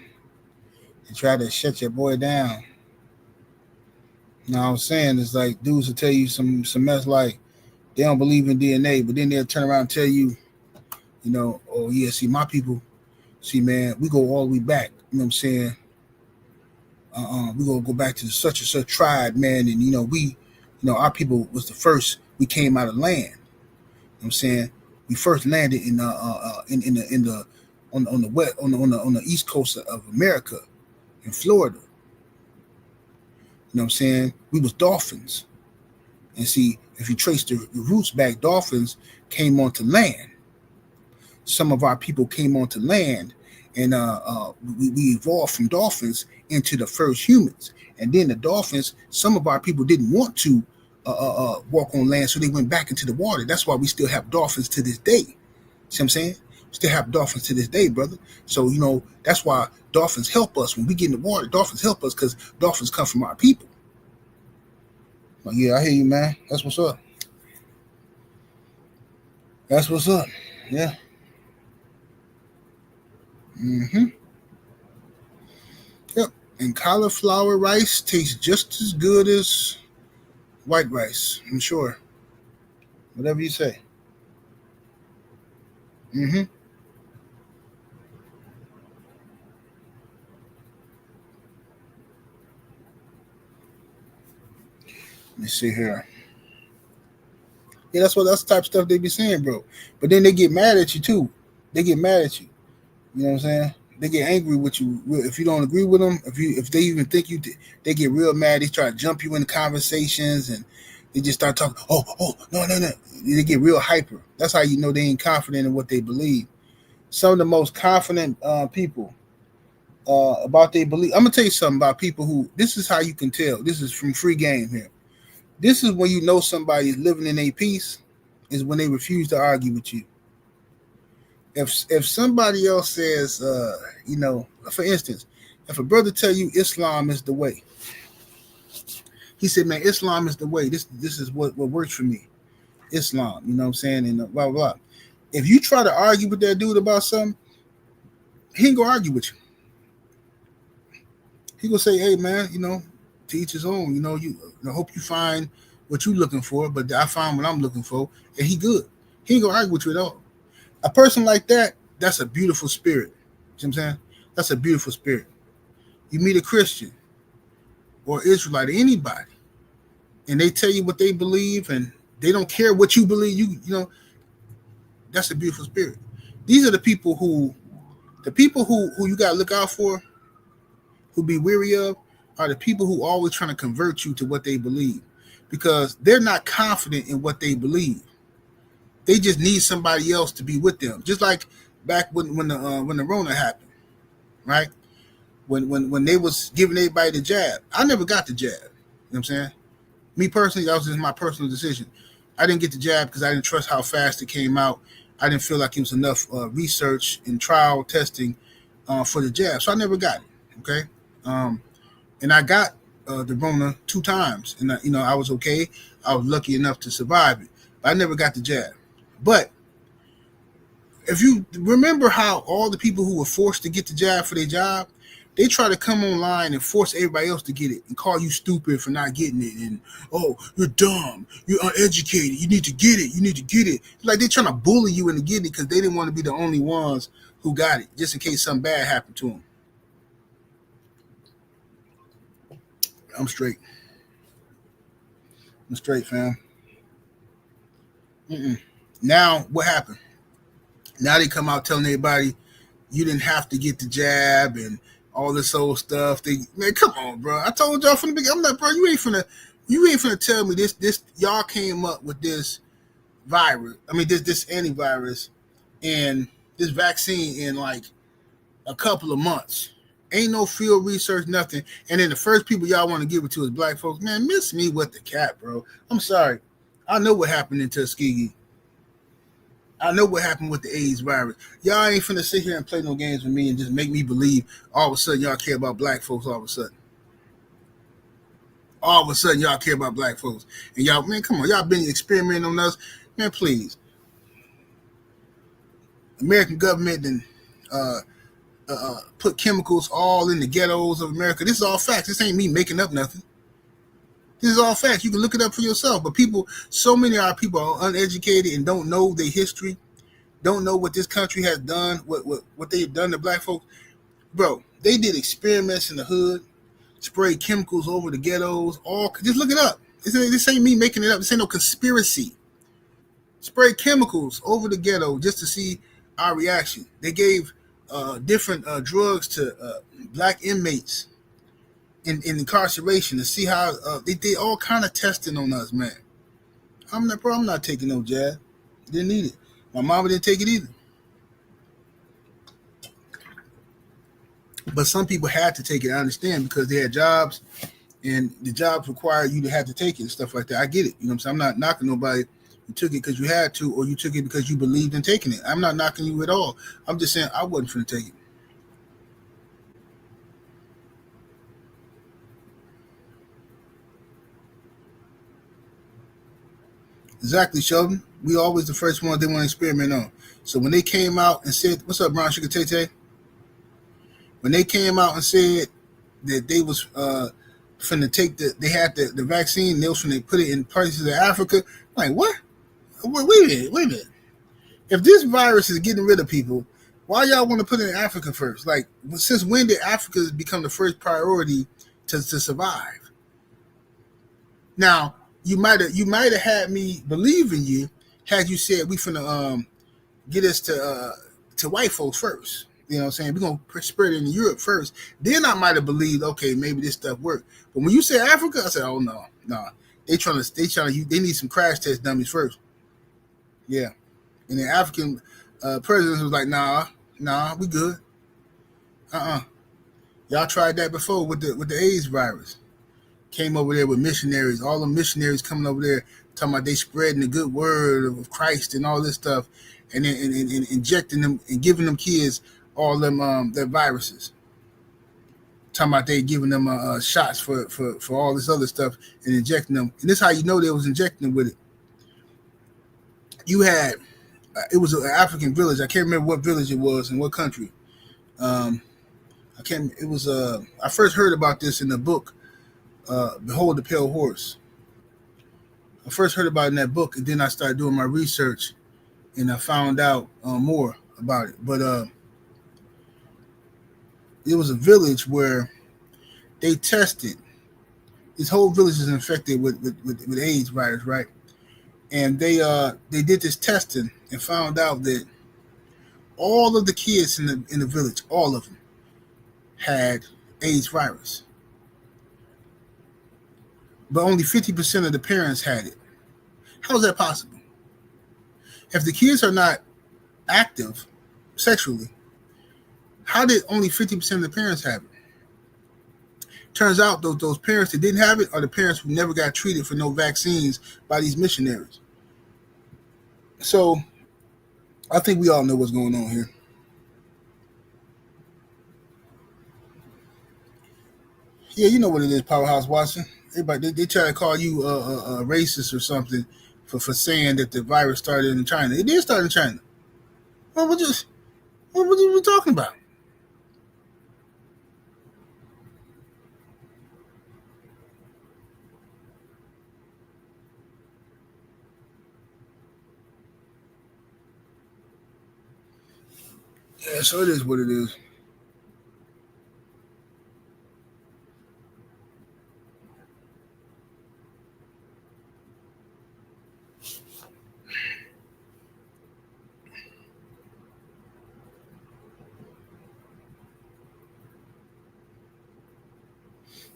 They tried to shut your boy down. Now I was saying it's like dudes will tell you some mess like they don't believe in DNA, but then they'll turn around and tell you, you know, oh yeah, see my people, see man, we go all the way back. You know what I'm saying? We gonna go back to such and such tribe, man, and our people was the first. We came out of land. You know what I'm saying? We first landed on the east coast of America, in Florida. You know what I'm saying? We was dolphins. And see, if you trace the roots back, dolphins came onto land. Some of our people came onto land, and we evolved from dolphins into the first humans. And then the dolphins, some of our people didn't want to walk on land, so they went back into the water. That's why we still have dolphins to this day. See what I'm saying? Still have dolphins to this day, brother. So, that's why dolphins help us. When we get in the water, dolphins help us because dolphins come from our people. But yeah, I hear you, man. That's what's up. That's what's up. Yeah. Yep. And cauliflower rice tastes just as good as white rice, I'm sure. Whatever you say. Let me see here. Yeah, that's the type of stuff they be saying, bro. But then they get mad at you too. They get mad at you. You know what I'm saying? They get angry with you if you don't agree with them. If they even think you, they get real mad. They try to jump you into conversations and they just start talking. Oh, no. They get real hyper. That's how you know they ain't confident in what they believe. Some of the most confident people about their belief. I'm gonna tell you something about people who. This is how you can tell. This is from Free Game here. This is when you know somebody is living in a peace, is when they refuse to argue with you. If somebody else says, for instance, if a brother tell you Islam is the way, he said, man, Islam is the way. This is what works for me. Islam, you know what I'm saying? And blah, blah, blah. If you try to argue with that dude about something, he ain't gonna argue with you. He gonna say, hey, man, to each his own. I hope you find what you're looking for, but I find what I'm looking for, and he good. He ain't gonna argue with you at all. A person like that, that's a beautiful spirit. You know what I'm saying? That's a beautiful spirit. You meet a Christian or Israelite or anybody, and they tell you what they believe, and they don't care what you believe. You that's a beautiful spirit. These are the people who you gotta look out for, who be weary of, are the people who always trying to convert you to what they believe, because they're not confident in what they believe. They just need somebody else to be with them. Just like back when the Rona happened, right? When they was giving everybody the jab, I never got the jab. You know what I'm saying? Me personally, that was just my personal decision. I didn't get the jab because I didn't trust how fast it came out. I didn't feel like it was enough research and trial testing for the jab, so I never got it. Okay, and I got the Rona 2 times, and I was okay. I was lucky enough to survive it, but I never got the jab. But if you remember how all the people who were forced to get the jab for their job, they try to come online and force everybody else to get it and call you stupid for not getting it. And, oh, you're dumb. You're uneducated. You need to get it. You need to get it. Like they're trying to bully you into getting it because they didn't want to be the only ones who got it, just in case something bad happened to them. I'm straight. I'm straight, fam. Now, what happened? Now they come out telling everybody you didn't have to get the jab and all this old stuff. Man, come on, bro. I told y'all from the beginning. I'm like, bro, you ain't finna tell me this. Y'all came up with this virus. I mean, this antivirus and this vaccine in like a couple of months. Ain't no field research, nothing. And then the first people y'all want to give it to is black folks. Man, miss me with the cat, bro. I'm sorry. I know what happened in Tuskegee. I know what happened with the AIDS virus. Y'all ain't finna sit here and play no games with me and just make me believe all of a sudden y'all care about black folks all of a sudden. all of a sudden y'all care about black folks. And y'all, man, come on, y'all been experimenting on us. Man, please. American government and put chemicals all in the ghettos of America. This is all facts. This ain't me making up nothing. This is all facts. You can look it up for yourself. But people, so many of our people are uneducated and don't know their history, don't know what this country has done, what they've done to black folks. Bro, they did experiments in the hood, sprayed chemicals over the ghettos. Just look it up. This ain't me making it up. This ain't no conspiracy. Spray chemicals over the ghetto just to see our reaction. They gave different drugs to black inmates in incarceration to see how they did all kind of testing on us, man. I'm not taking no jab. Didn't need it. My mama didn't take it either. But some people had to take it. I understand, because they had jobs, and the jobs require you to have to take it and stuff like that. I get it. You know what I'm saying? I'm not knocking nobody who took it because you had to, or you took it because you believed in taking it. I'm not knocking you at all. I'm just saying I wasn't finna take it. Exactly, Sheldon. We always the first ones they want to experiment on. So when they came out and said, "What's up, Brown Sugar Tay?" When they came out and said that they was finna take they had the vaccine, they was finna put it in places of Africa. I'm like, what? Wait a minute. If this virus is getting rid of people, why y'all want to put it in Africa first? Like, since when did Africa become the first priority to survive? Now, you might have had me believe in you had you said we finna get us to white folks first. You know what I'm saying? We're going to spread it in Europe first. Then I might have believed, okay, maybe this stuff worked. But when you say Africa, I said, oh, no. They need some crash test dummies first. Yeah. And the African presidents was like, nah, we good. Y'all tried that before with the AIDS virus. Came over there with missionaries, all the missionaries coming over there talking about they spreading the good word of Christ and all this stuff, and then and injecting them and giving them kids all them their viruses. Talking about they giving them shots for all this other stuff and injecting them. And this is how you know they was injecting them with it. You had it was an African village. I can't remember what village it was in what country. I first heard about this in the book Behold the Pale Horse. I first heard about it in that book, and then I started doing my research, and I found out more about it. But it was a village where they tested. This whole village is infected with AIDS virus, right? And they did this testing and found out that all of the kids in the village, all of them, had AIDS virus. But only 50% of the parents had it. How is that possible? If the kids are not active sexually, how did only 50% of the parents have it? Turns out those parents that didn't have it are the parents who never got treated for no vaccines by these missionaries. So I think we all know what's going on here. Yeah, you know what it is, Powerhouse Watson. Everybody, they try to call you a racist or something for saying that the virus started in China. It did start in China. What were you talking about? Yeah, so it is what it is.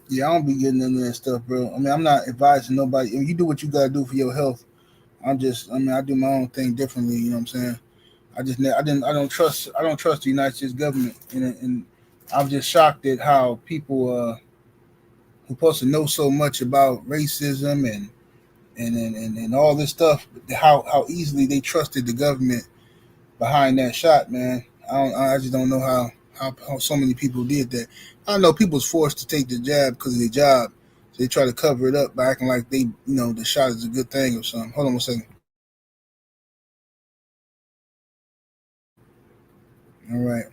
Yeah, I don't be getting into that stuff, bro. I mean, I'm not advising nobody. I mean, you do what you gotta do for your health. I do my own thing differently. You know what I'm saying? I don't trust the United States government, and I'm just shocked at how people who supposed to know so much about racism and all this stuff, how easily they trusted the government behind that shot, man. I just don't know how so many people did that. I know people was forced to take the jab because of their job. So they try to cover it up by acting like they, the shot is a good thing or something. Hold on 1 second. All right.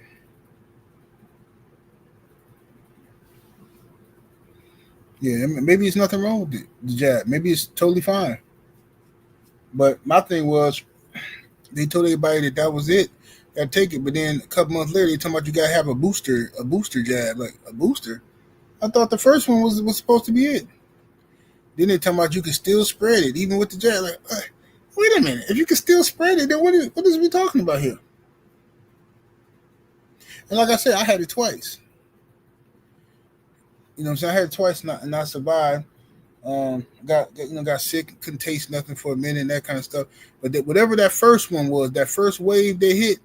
Yeah, maybe it's nothing wrong with the jab. Maybe it's totally fine. But my thing was, they told everybody that was it. Got to take it. But then a couple months later, they talking about you got to have a booster jab. Like, a booster? I thought the first one was supposed to be it. Then they talking about you can still spread it, even with the jab. Like, wait a minute. If you can still spread it, then what is we talking about here? And like I said, I had it twice. You know what I'm saying? I had it twice and I survived. Got sick, couldn't taste nothing for a minute and that kind of stuff. But whatever that first one was, that first wave they hit,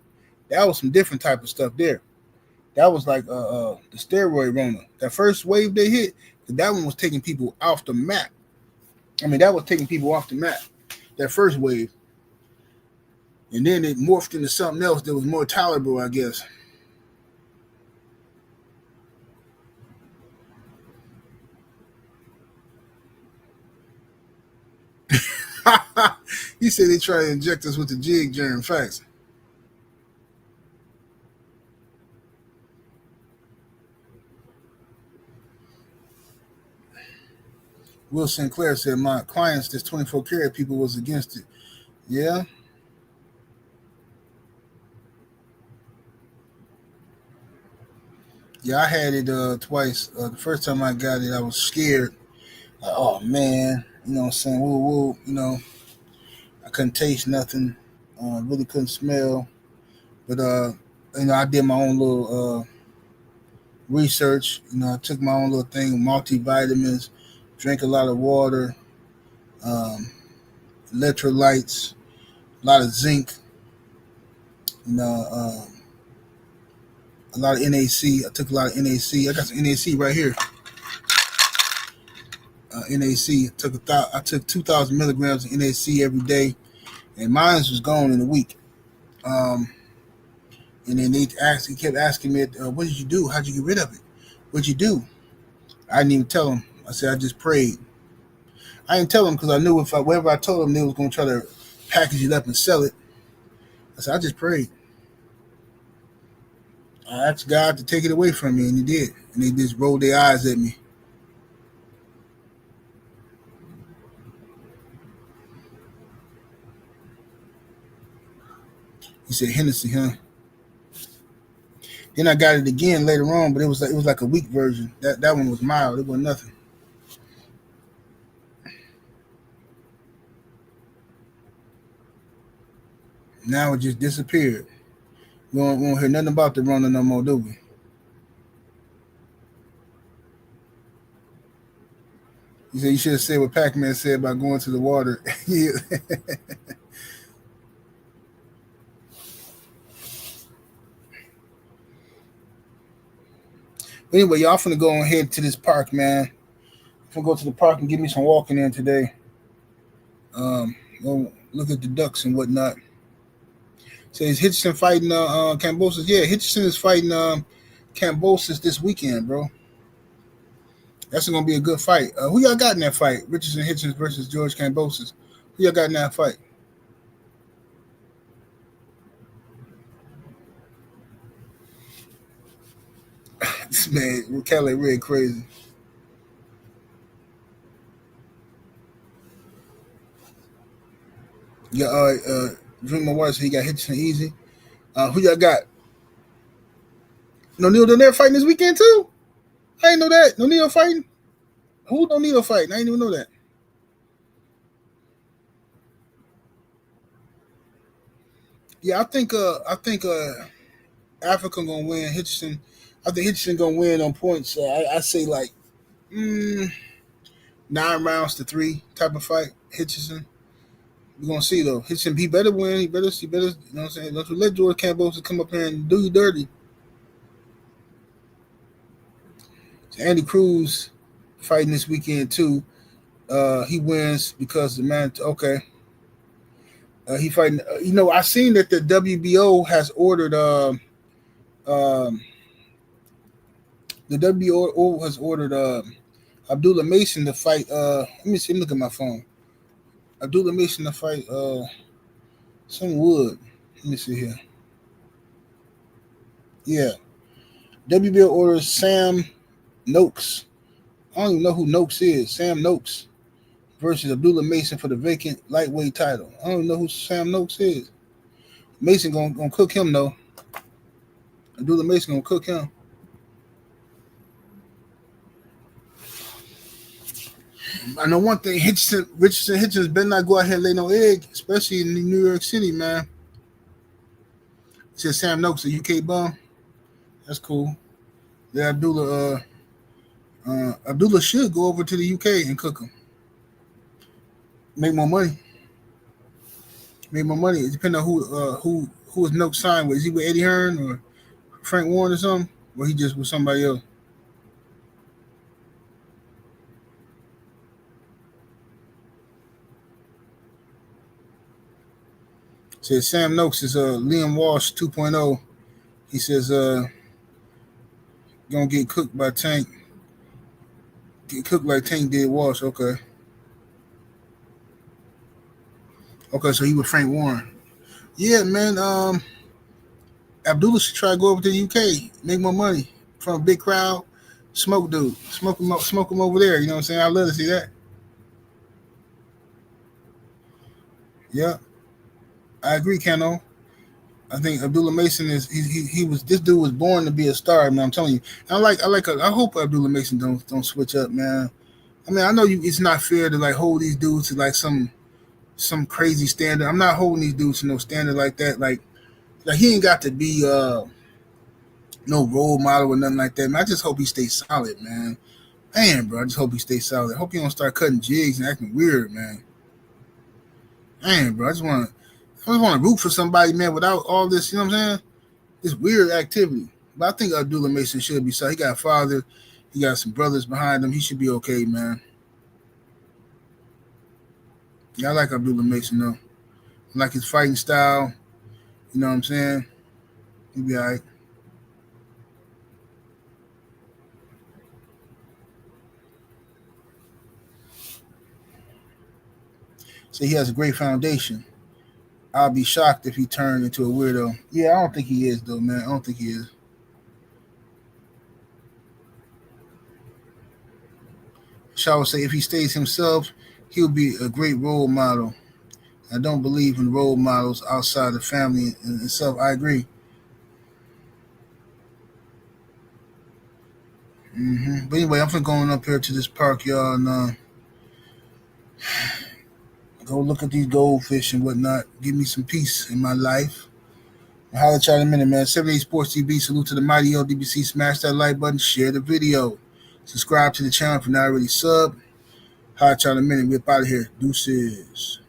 that was some different type of stuff there. That was like the steroid Rona. That first wave they hit, that one was taking people off the map. I mean, that was taking people off the map, that first wave. And then it morphed into something else that was more tolerable, I guess. He said they try to inject us with the jig germ. Facts. Will Sinclair said, my clients, this 24 karat people was against it. Yeah. Yeah, I had it twice. The first time I got it, I was scared. Like, oh, man. You know what I'm saying? Woo, I couldn't taste nothing. Really couldn't smell. But, I did my own little research. I took my own little thing, multivitamins, drank a lot of water, electrolytes, a lot of zinc, a lot of NAC. I took a lot of NAC. I got some NAC right here. NAC. I took 2,000 milligrams of NAC every day, and mine was gone in a week. And then he kept asking me, what did you do? How'd you get rid of it? What'd you do? I didn't even tell him. I said, I just prayed. I didn't tell him because I knew whatever I told him, they was going to try to package it up and sell it. I said, I just prayed. I asked God to take it away from me, and he did. And they just rolled their eyes at me. He said, Hennessy, huh? Then I got it again later on, but it was like a weak version. That one was mild. It wasn't nothing. Now it just disappeared. We won't hear nothing about the Rona no more, do we? He said you should have said what Pac-Man said about going to the water. Yeah. Anyway, y'all finna go ahead to this park, man. I'm finna go to the park and get me some walking in today. Go look at the ducks and whatnot. So is Hitchison fighting Kambosos? Yeah, Hitchison is fighting Kambosos this weekend, bro. That's gonna be a good fight. Who y'all got in that fight? Richardson Hitchens versus George Kambosos. Who y'all got in that fight? This man, Kelly, really crazy. Yeah, Dream of Waters, he got Hitchison easy. Who y'all got? O'Neal down there fighting this weekend too? I didn't know that. O'Neal fighting? Who O'Neal fighting? I didn't even know that. Yeah, I think Africa gonna win. Hitchison, I think Hitchison gonna win on points. I say like 9 rounds to 3 type of fight. Hitchison. We're gonna see though. Hitchison, he better win. He better. You know what I'm saying? Don't let George Kambosos come up here and do you dirty. So Andy Cruz fighting this weekend too. He wins because the man. Okay. He fighting. I seen that the WBO has ordered. The WBO has ordered Abdullah Mason to fight. Let me see. Look at my phone. Abdullah Mason to fight. Some wood. Let me see here. Yeah. WBO orders Sam Noakes. I don't even know who Noakes is. Sam Noakes versus Abdullah Mason for the vacant lightweight title. I don't even know who Sam Noakes is. Mason gonna cook him though. Abdullah Mason gonna cook him. I know one thing: Richardson Hitchens better not go out here and lay no egg, especially in New York City, man. It says Sam Noakes, a UK bum. That's cool. Yeah, Abdullah should go over to the UK and cook him. Make more money. It depends on who is Noakes signed with. Is he with Eddie Hearn or Frank Warren or something? Or he just with somebody else? Says Sam Noakes is Liam Walsh 2.0. He says gonna get cooked by Tank. Get cooked like Tank did Walsh. Okay, so he with Frank Warren. Yeah, man. Abdullah should try to go over to the UK, make more money from a big crowd. Smoke him over there. You know what I'm saying? I'd love to see that. Yeah, I agree, Keno. I think Abdullah Mason this dude was born to be a star, man. I'm telling you. I hope Abdullah Mason don't switch up, man. I mean, I know it's not fair to like hold these dudes to like some crazy standard. I'm not holding these dudes to no standard like that. Like he ain't got to be no role model or nothing like that, man. I just hope he stays solid, man. Man, bro, I just hope he stays solid. I hope he don't start cutting jigs and acting weird, man. Man, bro, I just want to root for somebody, man, without all this, you know what I'm saying? This weird activity. But I think Abdullah Mason should be solid. He got a father. He got some brothers behind him. He should be okay, man. Yeah, I like Abdullah Mason, though. I like his fighting style. You know what I'm saying? He'll be all right. So he has a great foundation. I'll be shocked if he turned into a weirdo. Yeah, I don't think he is, though, man. I don't think he is. Shaw would say if he stays himself, he'll be a great role model. I don't believe in role models outside the family and itself. I agree. But anyway, I'm going up here to this park, y'all, and go look at these goldfish and whatnot. Give me some peace in my life. I'll holler at y'all in a minute, man. 78 Sports TV. Salute to the mighty LDBC. Smash that like button. Share the video. Subscribe to the channel if you're not already sub. Holler at y'all in a minute. We're up out of here. Deuces.